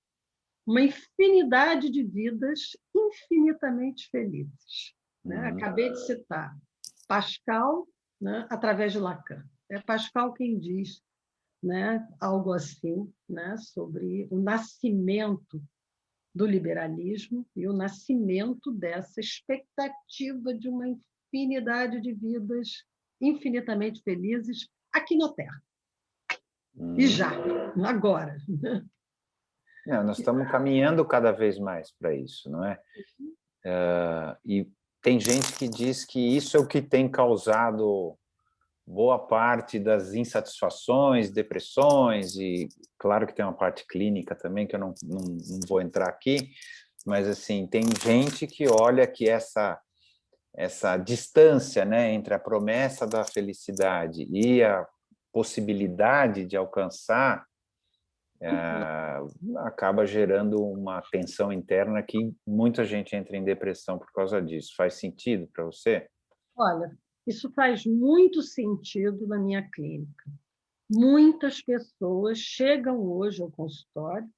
uma infinidade de vidas infinitamente felizes. Né? Acabei de citar Pascal, né? Através de Lacan. É Pascal quem diz, né? Algo assim, né? Sobre o nascimento do liberalismo e o nascimento dessa expectativa de uma infinidade de vidas infinitamente felizes aqui na Terra. E já, agora. Não, nós estamos caminhando cada vez mais para isso, não é? E tem gente que diz que isso é o que tem causado boa parte das insatisfações, depressões, e claro que tem uma parte clínica também, que eu não vou entrar aqui, mas assim, tem gente que olha que essa distância, né, entre a promessa da felicidade e a possibilidade de alcançar acaba gerando uma tensão interna que muita gente entra em depressão por causa disso. Faz sentido para você? Olha, isso faz muito sentido na minha clínica. Muitas pessoas chegam hoje ao consultório.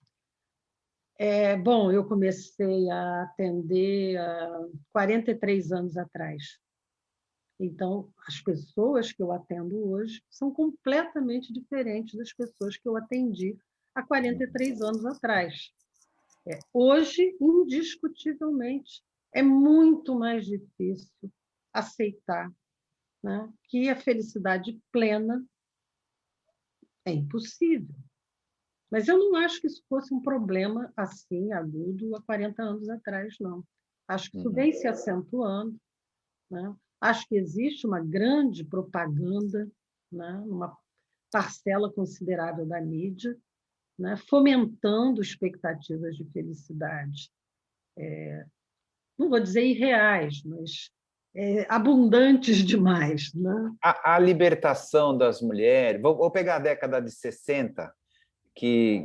Bom, eu comecei a atender há 43 anos atrás. Então, as pessoas que eu atendo hoje são completamente diferentes das pessoas que eu atendi há 43 anos atrás. Hoje, indiscutivelmente, é muito mais difícil aceitar, né, que a felicidade plena é impossível. Mas eu não acho que isso fosse um problema assim, agudo, há 40 anos atrás, não. Acho que isso vem se acentuando, né? Acho que existe uma grande propaganda, né, uma parcela considerável da mídia, né, fomentando expectativas de felicidade. Não vou dizer irreais, mas abundantes demais. Né? A libertação das mulheres, vou pegar a década de 60, que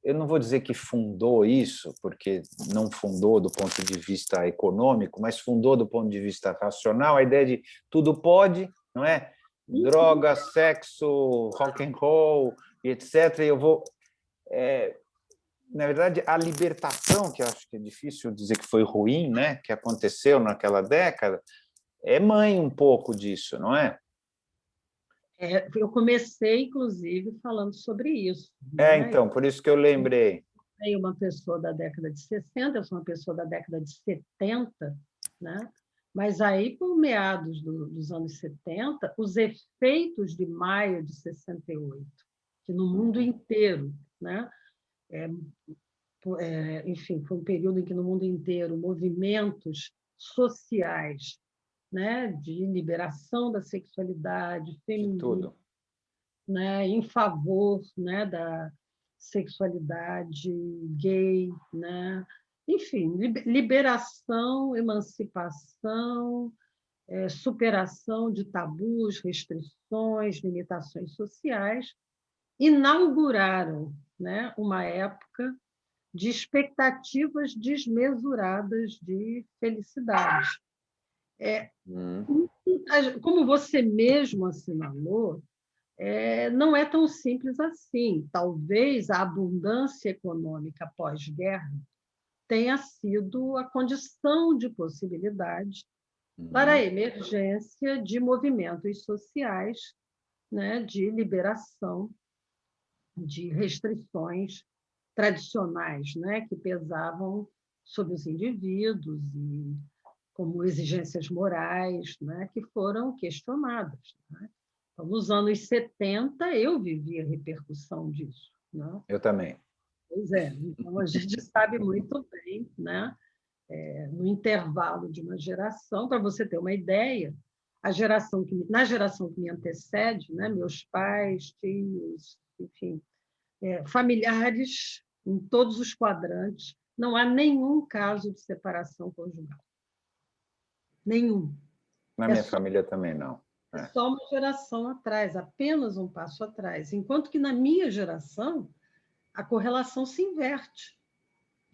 eu não vou dizer que fundou isso, porque não fundou do ponto de vista econômico, mas fundou do ponto de vista racional, a ideia de tudo pode, não é? Droga, sexo, rock and roll, etc. E eu vou... na verdade, a libertação, que eu acho que é difícil dizer que foi ruim, né? Que aconteceu naquela década, é mãe um pouco disso, não é? Eu comecei, inclusive, falando sobre isso. Né? Então, por isso que eu lembrei. Eu sou uma pessoa da década de 60, eu sou uma pessoa da década de 70, né? Mas aí, por meados dos anos 70, os efeitos de maio de 68, que no mundo inteiro, né? Enfim, foi um período em que no mundo inteiro movimentos sociais, né, de liberação da sexualidade feminina, né, em favor, né, da sexualidade gay, né, enfim, liberação, emancipação, superação de tabus, restrições, limitações sociais, inauguraram, né, uma época de expectativas desmesuradas de felicidade. Como você mesmo assinalou, não é tão simples assim. Talvez a abundância econômica pós-guerra tenha sido a condição de possibilidade para a emergência de movimentos sociais, né, de liberação de restrições tradicionais, né, que pesavam sobre os indivíduos e como exigências morais, né, que foram questionadas. Né? Então, nos anos 70, eu vivi a repercussão disso. Né? Eu também. Pois é, então a gente sabe muito bem, né? No intervalo de uma geração, para você ter uma ideia, na geração que me antecede, né, meus pais, tios, enfim, familiares, em todos os quadrantes, não há nenhum caso de separação conjugal. Nenhum. Na minha família também não. É só uma geração atrás, apenas um passo atrás. Enquanto que na minha geração, a correlação se inverte.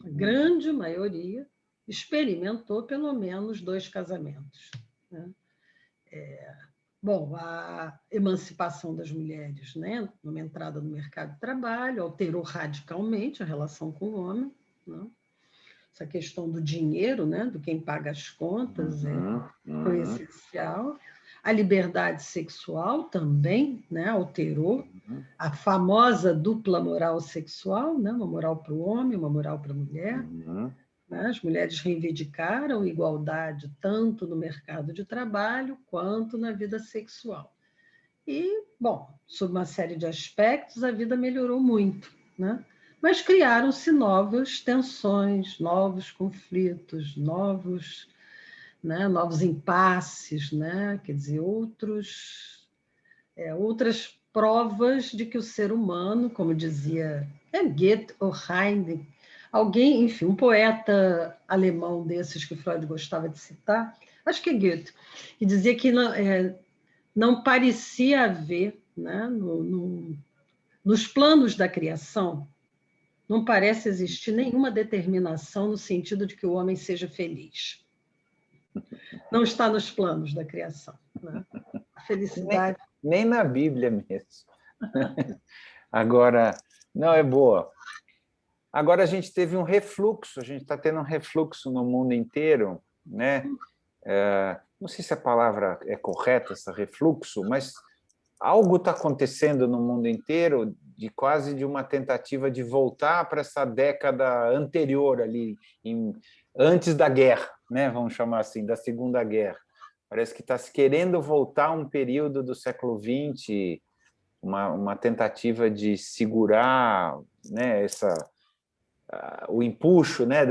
A grande maioria experimentou pelo menos 2 casamentos. Né? Bom, a emancipação das mulheres, né, numa entrada no mercado de trabalho, alterou radicalmente a relação com o homem. Né? Essa questão do dinheiro, né, do quem paga as contas, foi essencial. A liberdade sexual também, né, alterou a famosa dupla moral sexual, né, uma moral para o homem, uma moral para a mulher. Né? As mulheres reivindicaram igualdade tanto no mercado de trabalho quanto na vida sexual. E, bom, sob uma série de aspectos, a vida melhorou muito, né? Mas criaram-se novas tensões, novos conflitos, novos impasses, né? Quer dizer, outras provas de que o ser humano, como dizia Goethe ou Heine, alguém, enfim, um poeta alemão desses que Freud gostava de citar, acho que é Goethe, que dizia que não parecia haver, né, nos planos da criação, não parece existir nenhuma determinação no sentido de que o homem seja feliz. Não está nos planos da criação. Né? A felicidade... Nem na Bíblia mesmo. Agora, não é boa. Agora a gente teve um refluxo, a gente está tendo um refluxo no mundo inteiro, né? Não sei se a palavra é correta, esse refluxo, mas algo está acontecendo no mundo inteiro quase de uma tentativa de voltar para essa década anterior ali, antes da guerra, né? Vamos chamar assim, da Segunda Guerra. Parece que está se querendo voltar a um período do século XX, uma tentativa de segurar, né, o empuxo, né,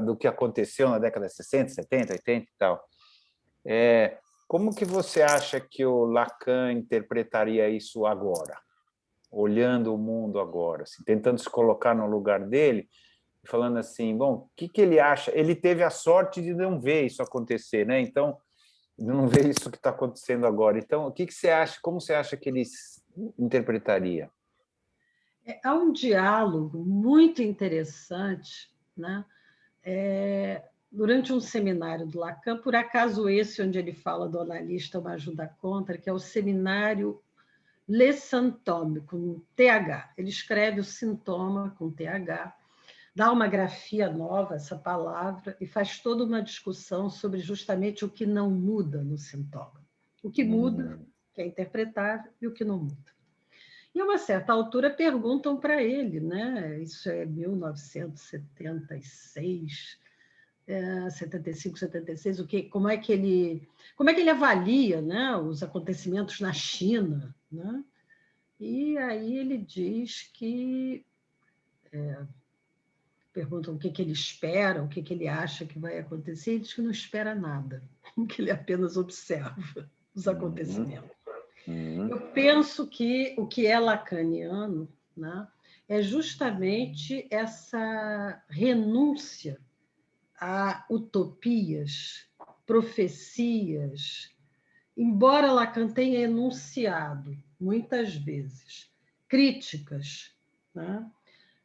do que aconteceu na década de 60, 70, 80 e tal. Como que você acha que o Lacan interpretaria isso agora? Olhando o mundo agora, assim, tentando se colocar no lugar dele, falando assim, bom, o que ele acha? Ele teve a sorte de não ver isso acontecer, né? Então, não ver isso que está acontecendo agora. Então, o que você acha? Como você acha que ele interpretaria? Há um diálogo muito interessante, né? Durante um seminário do Lacan, por acaso esse onde ele fala do analista Uma Ajuda Contra, que é o seminário Le Symptôme, com TH. Ele escreve o sintoma com TH, dá uma grafia nova a essa palavra e faz toda uma discussão sobre justamente o que não muda no sintoma. O que muda, que é interpretável, e o que não muda. E, a uma certa altura, perguntam para ele, né? Isso é 1976, 75, 76, como é que ele avalia, né, os acontecimentos na China, né? E aí ele diz que perguntam o que ele espera, o que ele acha que vai acontecer, ele diz que não espera nada, que ele apenas observa os acontecimentos. Eu penso que o que é lacaniano, né, é justamente essa renúncia a utopias, profecias, embora Lacan tenha enunciado, muitas vezes, críticas, né?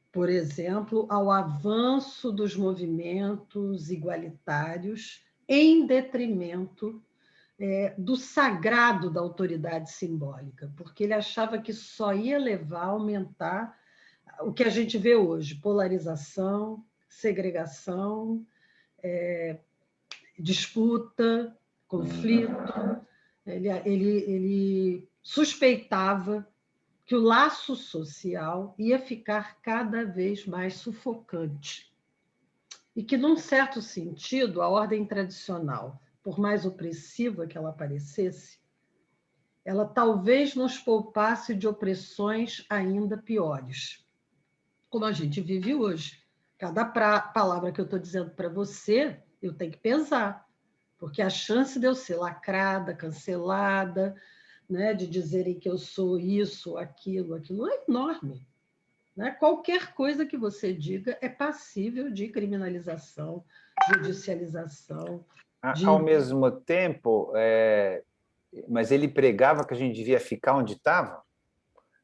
Por exemplo, ao avanço dos movimentos igualitários em detrimento do sagrado da autoridade simbólica, porque ele achava que só ia levar a aumentar o que a gente vê hoje, polarização, segregação, disputa, conflito. Ele suspeitava que o laço social ia ficar cada vez mais sufocante e que, num certo sentido, a ordem tradicional, por mais opressiva que ela parecesse, ela talvez nos poupasse de opressões ainda piores, como a gente vive hoje. Cada palavra que eu estou dizendo para você, eu tenho que pesar, porque a chance de eu ser lacrada, cancelada, né, de dizerem que eu sou isso, aquilo é enorme. Né? Qualquer coisa que você diga é passível de criminalização, judicialização. Ao mesmo tempo, mas ele pregava que a gente devia ficar onde estava?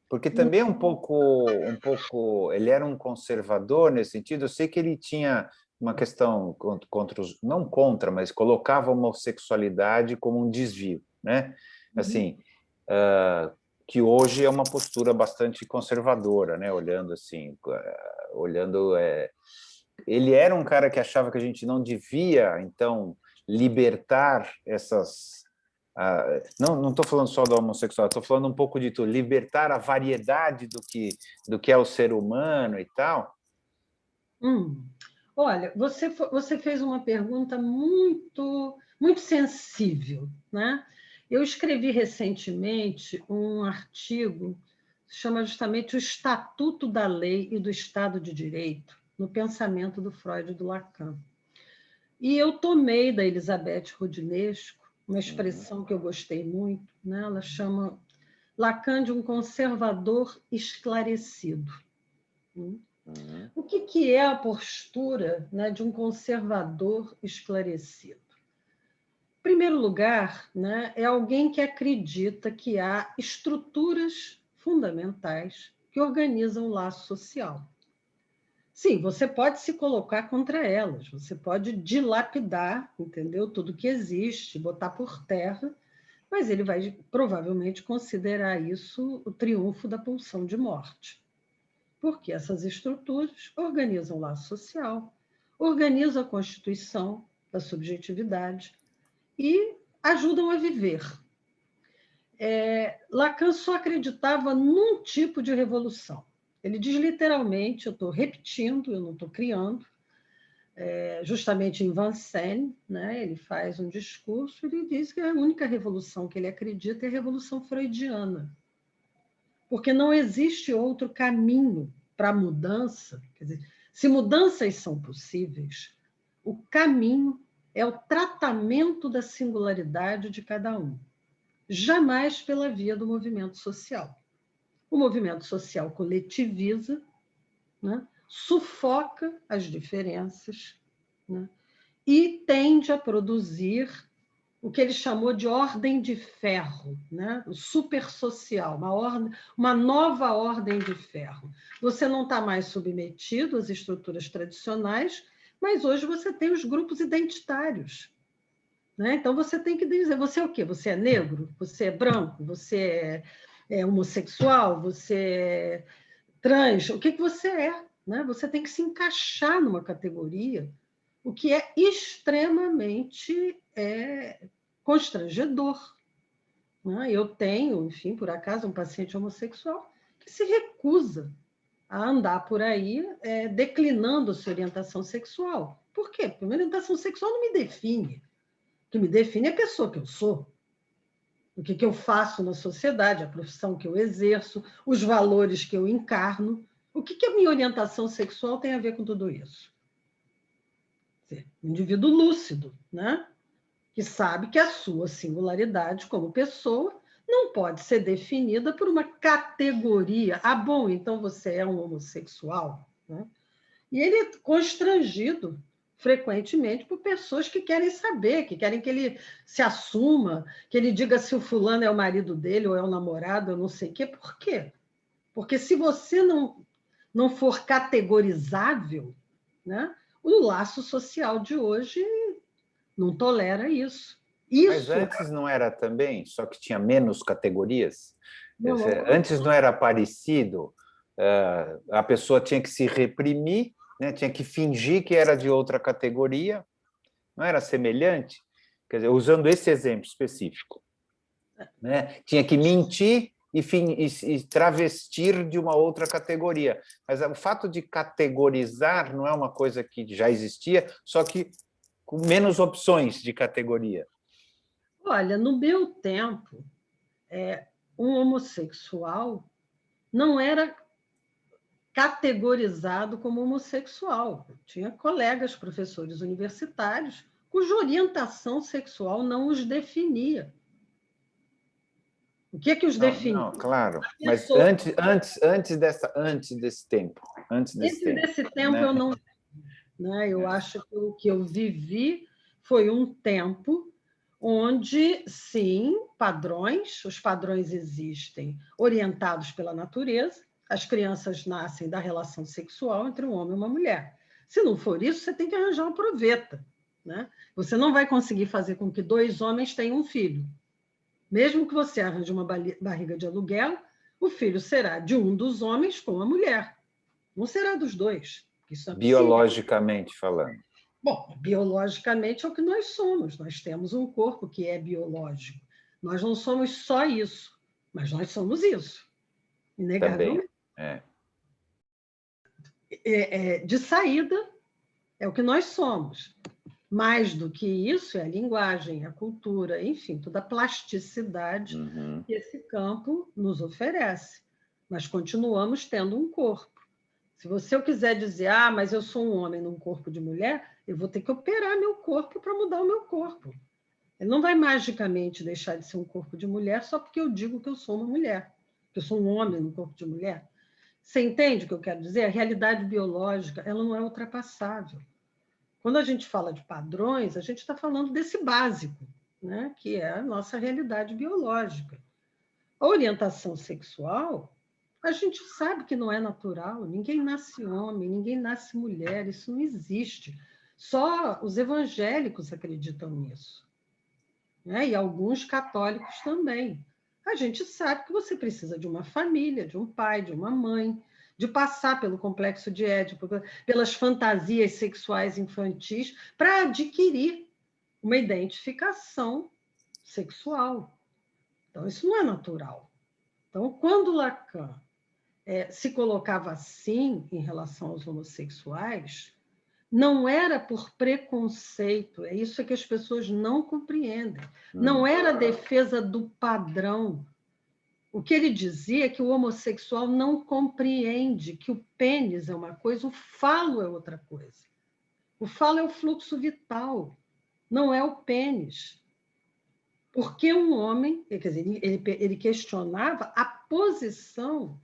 Porque também um pouco, ele era um conservador nesse sentido. Eu sei que ele tinha uma questão contra os, não contra, mas colocava a homossexualidade como um desvio, né? Assim, que hoje é uma postura bastante conservadora, né? Olhando assim, ele era um cara que achava que a gente não devia, então, libertar essas... não estou falando só do homossexual, estou falando um pouco de tudo, libertar a variedade do que é o ser humano e tal. Olha, você fez uma pergunta muito, muito sensível, né? Eu escrevi recentemente um artigo que se chama justamente O Estatuto da Lei e do Estado de Direito no pensamento do Freud e do Lacan. E eu tomei da Elizabeth Roudinesco uma expressão que eu gostei muito, né? Ela chama Lacan de um conservador esclarecido. O que é a postura, né, de um conservador esclarecido? Em primeiro lugar, né, é alguém que acredita que há estruturas fundamentais que organizam o laço social. Sim, você pode se colocar contra elas, você pode dilapidar, entendeu? Tudo que existe, botar por terra, mas ele vai provavelmente considerar isso o triunfo da pulsão de morte. Porque essas estruturas organizam o laço social, organizam a constituição da subjetividade e ajudam a viver. Lacan só acreditava num tipo de revolução. Ele diz literalmente, eu estou repetindo, eu não estou criando, justamente em Vincennes, né, ele faz um discurso, ele diz que a única revolução que ele acredita é a revolução freudiana, porque não existe outro caminho para a mudança. Quer dizer, se mudanças são possíveis, o caminho é o tratamento da singularidade de cada um, jamais pela via do movimento social. O movimento social coletiviza, né, sufoca as diferenças, né, e tende a produzir o que ele chamou de ordem de ferro, né? O supersocial, uma nova ordem de ferro. Você não está mais submetido às estruturas tradicionais, mas hoje você tem os grupos identitários. Né? Então, você tem que dizer, você é o quê? Você é negro? Você é branco? Você é homossexual? Você é trans? O que você é? Né? Você tem que se encaixar numa categoria, o que é extremamente constrangedor. Né? Eu tenho, enfim, por acaso, um paciente homossexual que se recusa a andar por aí declinando sua orientação sexual. Por quê? Porque a minha orientação sexual não me define. O que me define é a pessoa que eu sou. O que eu faço na sociedade, a profissão que eu exerço, os valores que eu encarno. O que a minha orientação sexual tem a ver com tudo isso? Um indivíduo lúcido, né? Que sabe que a sua singularidade como pessoa não pode ser definida por uma categoria. Ah, bom, então você é um homossexual. Né? E ele é constrangido frequentemente por pessoas que querem saber, que querem que ele se assuma, que ele diga se o fulano é o marido dele ou é o namorado, eu não sei o quê. Por quê? Porque se você não for categorizável, né, o laço social de hoje não tolera isso. Mas antes não era também, só que tinha menos categorias? Não, Antes não era parecido? A pessoa tinha que se reprimir, né? Tinha que fingir que era de outra categoria, não era semelhante? Quer dizer, usando esse exemplo específico, né? Tinha que mentir e travestir de uma outra categoria. Mas o fato de categorizar não é uma coisa que já existia, só que com menos opções de categoria. olha, no meu tempo, um homossexual não era categorizado como homossexual. Eu tinha colegas professores universitários cuja orientação sexual não os definia. O que é que os definia? Não, claro. Mas antes desse tempo. Antes desse tempo, né? eu não. Né? Eu acho que o que eu vivi foi um tempo onde, sim, os padrões existem, orientados pela natureza, as crianças nascem da relação sexual entre um homem e uma mulher. Se não for isso, você tem que arranjar uma proveta. Né? Você não vai conseguir fazer com que dois homens tenham um filho. Mesmo que você arranje uma barriga de aluguel, o filho será de um dos homens com a mulher, não será dos dois. Isso é biologicamente falando. Bom, biologicamente é o que nós somos. Nós temos um corpo que é biológico. Nós não somos só isso, mas nós somos isso, inegavelmente. Também, De saída, é o que nós somos. Mais do que isso, é a linguagem, a cultura, enfim, toda a plasticidade que esse campo nos oferece. Mas continuamos tendo um corpo. Se eu quiser dizer, mas eu sou um homem num corpo de mulher, eu vou ter que operar meu corpo para mudar o meu corpo. Ele não vai magicamente deixar de ser um corpo de mulher só porque eu digo que eu sou uma mulher, que eu sou um homem num corpo de mulher. Você entende o que eu quero dizer? A realidade biológica, ela não é ultrapassável. Quando a gente fala de padrões, a gente está falando desse básico, né? Que é a nossa realidade biológica. A orientação sexual, a gente sabe que não é natural, ninguém nasce homem, ninguém nasce mulher, isso não existe. Só os evangélicos acreditam nisso. Né? E alguns católicos também. A gente sabe que você precisa de uma família, de um pai, de uma mãe, de passar pelo complexo de Édipo, pelas fantasias sexuais infantis, para adquirir uma identificação sexual. Então, isso não é natural. Então, quando Lacan se colocava assim em relação aos homossexuais, não era por preconceito, é isso que as pessoas não compreendem. Não era a defesa do padrão. O que ele dizia é que o homossexual não compreende que o pênis é uma coisa, o falo é outra coisa. O falo é o fluxo vital, não é o pênis. Porque um homem, quer dizer, ele questionava a posição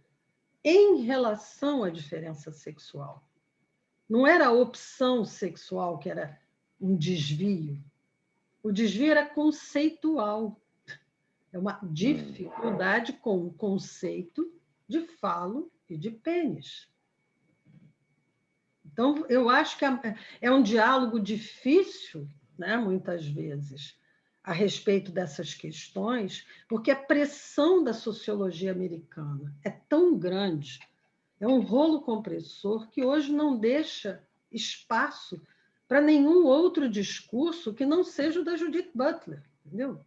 em relação à diferença sexual. Não era a opção sexual que era um desvio. O desvio era conceitual. É uma dificuldade com o conceito de falo e de pênis. Então, eu acho que é um diálogo difícil, né, muitas vezes, a respeito dessas questões, porque a pressão da sociologia americana é tão grande, é um rolo compressor que hoje não deixa espaço para nenhum outro discurso que não seja o da Judith Butler, entendeu?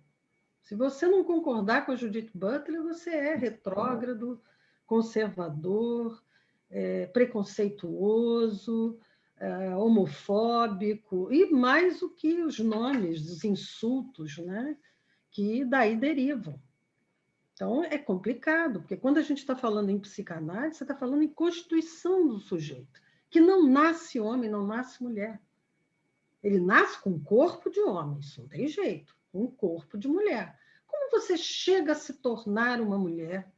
Se você não concordar com a Judith Butler, você é retrógrado, conservador, preconceituoso, homofóbico, e mais o que os nomes, os insultos, né, que daí derivam. Então, é complicado, porque quando a gente está falando em psicanálise, você está falando em constituição do sujeito, que não nasce homem, não nasce mulher. Ele nasce com um corpo de homem, isso não tem jeito, com um corpo de mulher. Como você chega a se tornar uma mulher?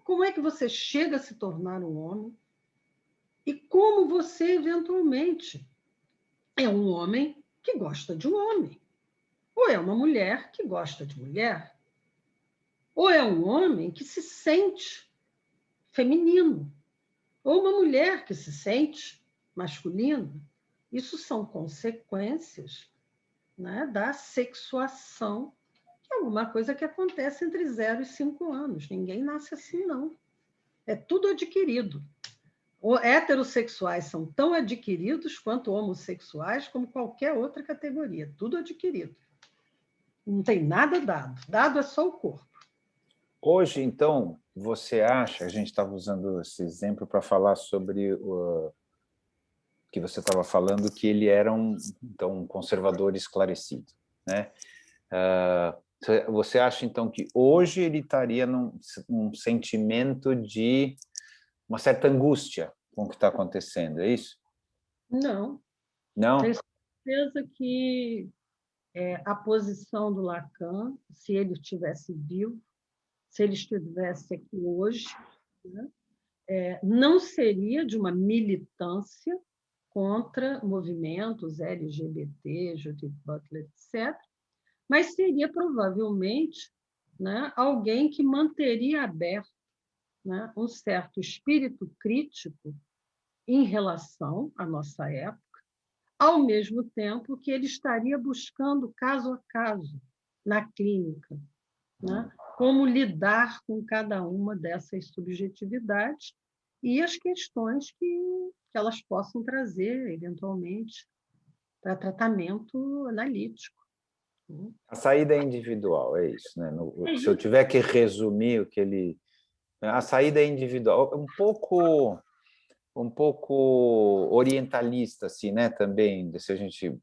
Como é que você chega a se tornar um homem? E como você, eventualmente, é um homem que gosta de um homem? Ou é uma mulher que gosta de mulher? Ou é um homem que se sente feminino? Ou uma mulher que se sente masculina? Isso são consequências né, da sexuação, que é alguma coisa que acontece entre 0 e 5 anos. Ninguém nasce assim, não. É tudo adquirido. Heterossexuais são tão adquiridos quanto homossexuais, como qualquer outra categoria. Tudo adquirido. Não tem nada dado. Dado é só o corpo. Hoje, então, você acha, a gente estava usando esse exemplo para falar sobre o que você estava falando, que ele era um conservador esclarecido, né? Você acha, então, que hoje ele estaria num sentimento de uma certa angústia com o que está acontecendo, é isso? Não. Não? Tenho certeza que a posição do Lacan, se ele estivesse vivo, se ele estivesse aqui hoje, né, não seria de uma militância contra movimentos LGBT, Judith Butler, etc., mas seria provavelmente, né, alguém que manteria aberto, né, um certo espírito crítico em relação à nossa época, ao mesmo tempo que ele estaria buscando caso a caso na clínica, né, como lidar com cada uma dessas subjetividades e as questões que elas possam trazer, eventualmente, para tratamento analítico. A saída é individual, é isso, né? Se eu isso. tiver que resumir o que ele... A saída é individual, um pouco orientalista, assim, né? Também, se a gente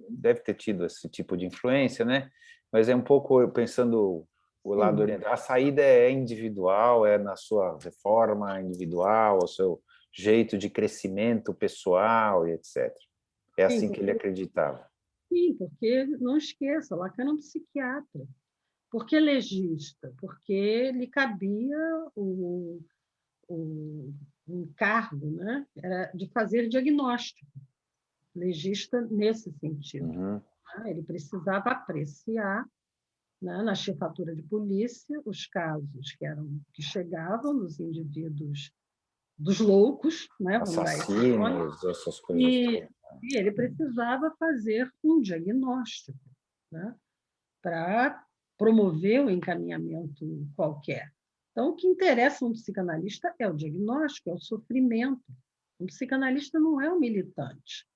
deve ter tido esse tipo de influência, né? Mas é um pouco pensando o lado oriental. A saída é individual, é na sua reforma individual, o seu jeito de crescimento pessoal e etc. É assim que ele acreditava. Sim, porque, não esqueça, Lacan era um psiquiatra. Por que legista? Porque lhe cabia o encargo, né, era de fazer diagnóstico. Legista nesse sentido. Uhum. Ele precisava apreciar, né, na chefatura de polícia, os casos que chegavam nos indivíduos dos loucos, né, assassinos, essas coisas. E ele precisava fazer um diagnóstico, né, para promover um encaminhamento qualquer. Então, o que interessa a um psicanalista é o diagnóstico, é o sofrimento. Um psicanalista não é um militante.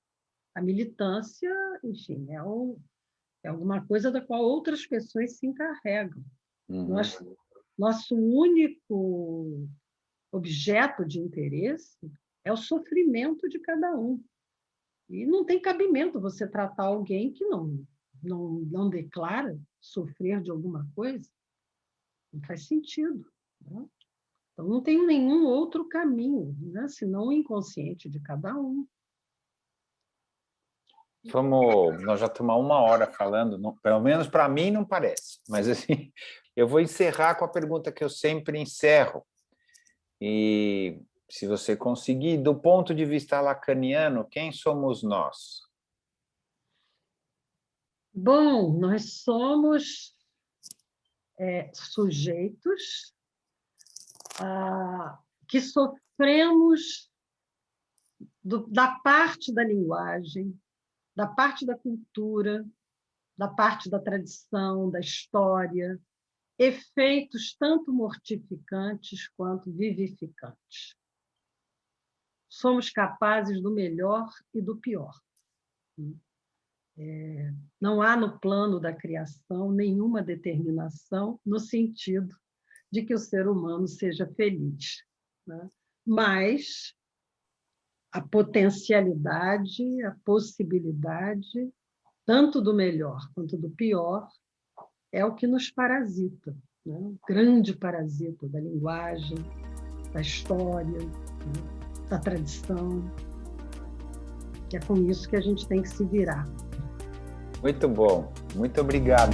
A militância, enfim, é alguma coisa da qual outras pessoas se encarregam. Uhum. Nosso único objeto de interesse é o sofrimento de cada um. E não tem cabimento você tratar alguém que não declara sofrer de alguma coisa. Não faz sentido. Né? Então, não tem nenhum outro caminho, né, senão o inconsciente de cada um. Nós já estamos 1 hora falando, pelo menos para mim não parece, mas assim, eu vou encerrar com a pergunta que eu sempre encerro. E se você conseguir, do ponto de vista lacaniano, quem somos nós? Bom, nós somos sujeitos que sofremos da parte da linguagem, da parte da cultura, da parte da tradição, da história, efeitos tanto mortificantes quanto vivificantes. Somos capazes do melhor e do pior. Não há no plano da criação nenhuma determinação no sentido de que o ser humano seja feliz, né? Mas a potencialidade, a possibilidade, tanto do melhor quanto do pior, é o que nos parasita, né? O grande parasita da linguagem, da história, né? Da tradição. É com isso que a gente tem que se virar. Muito bom, muito obrigado.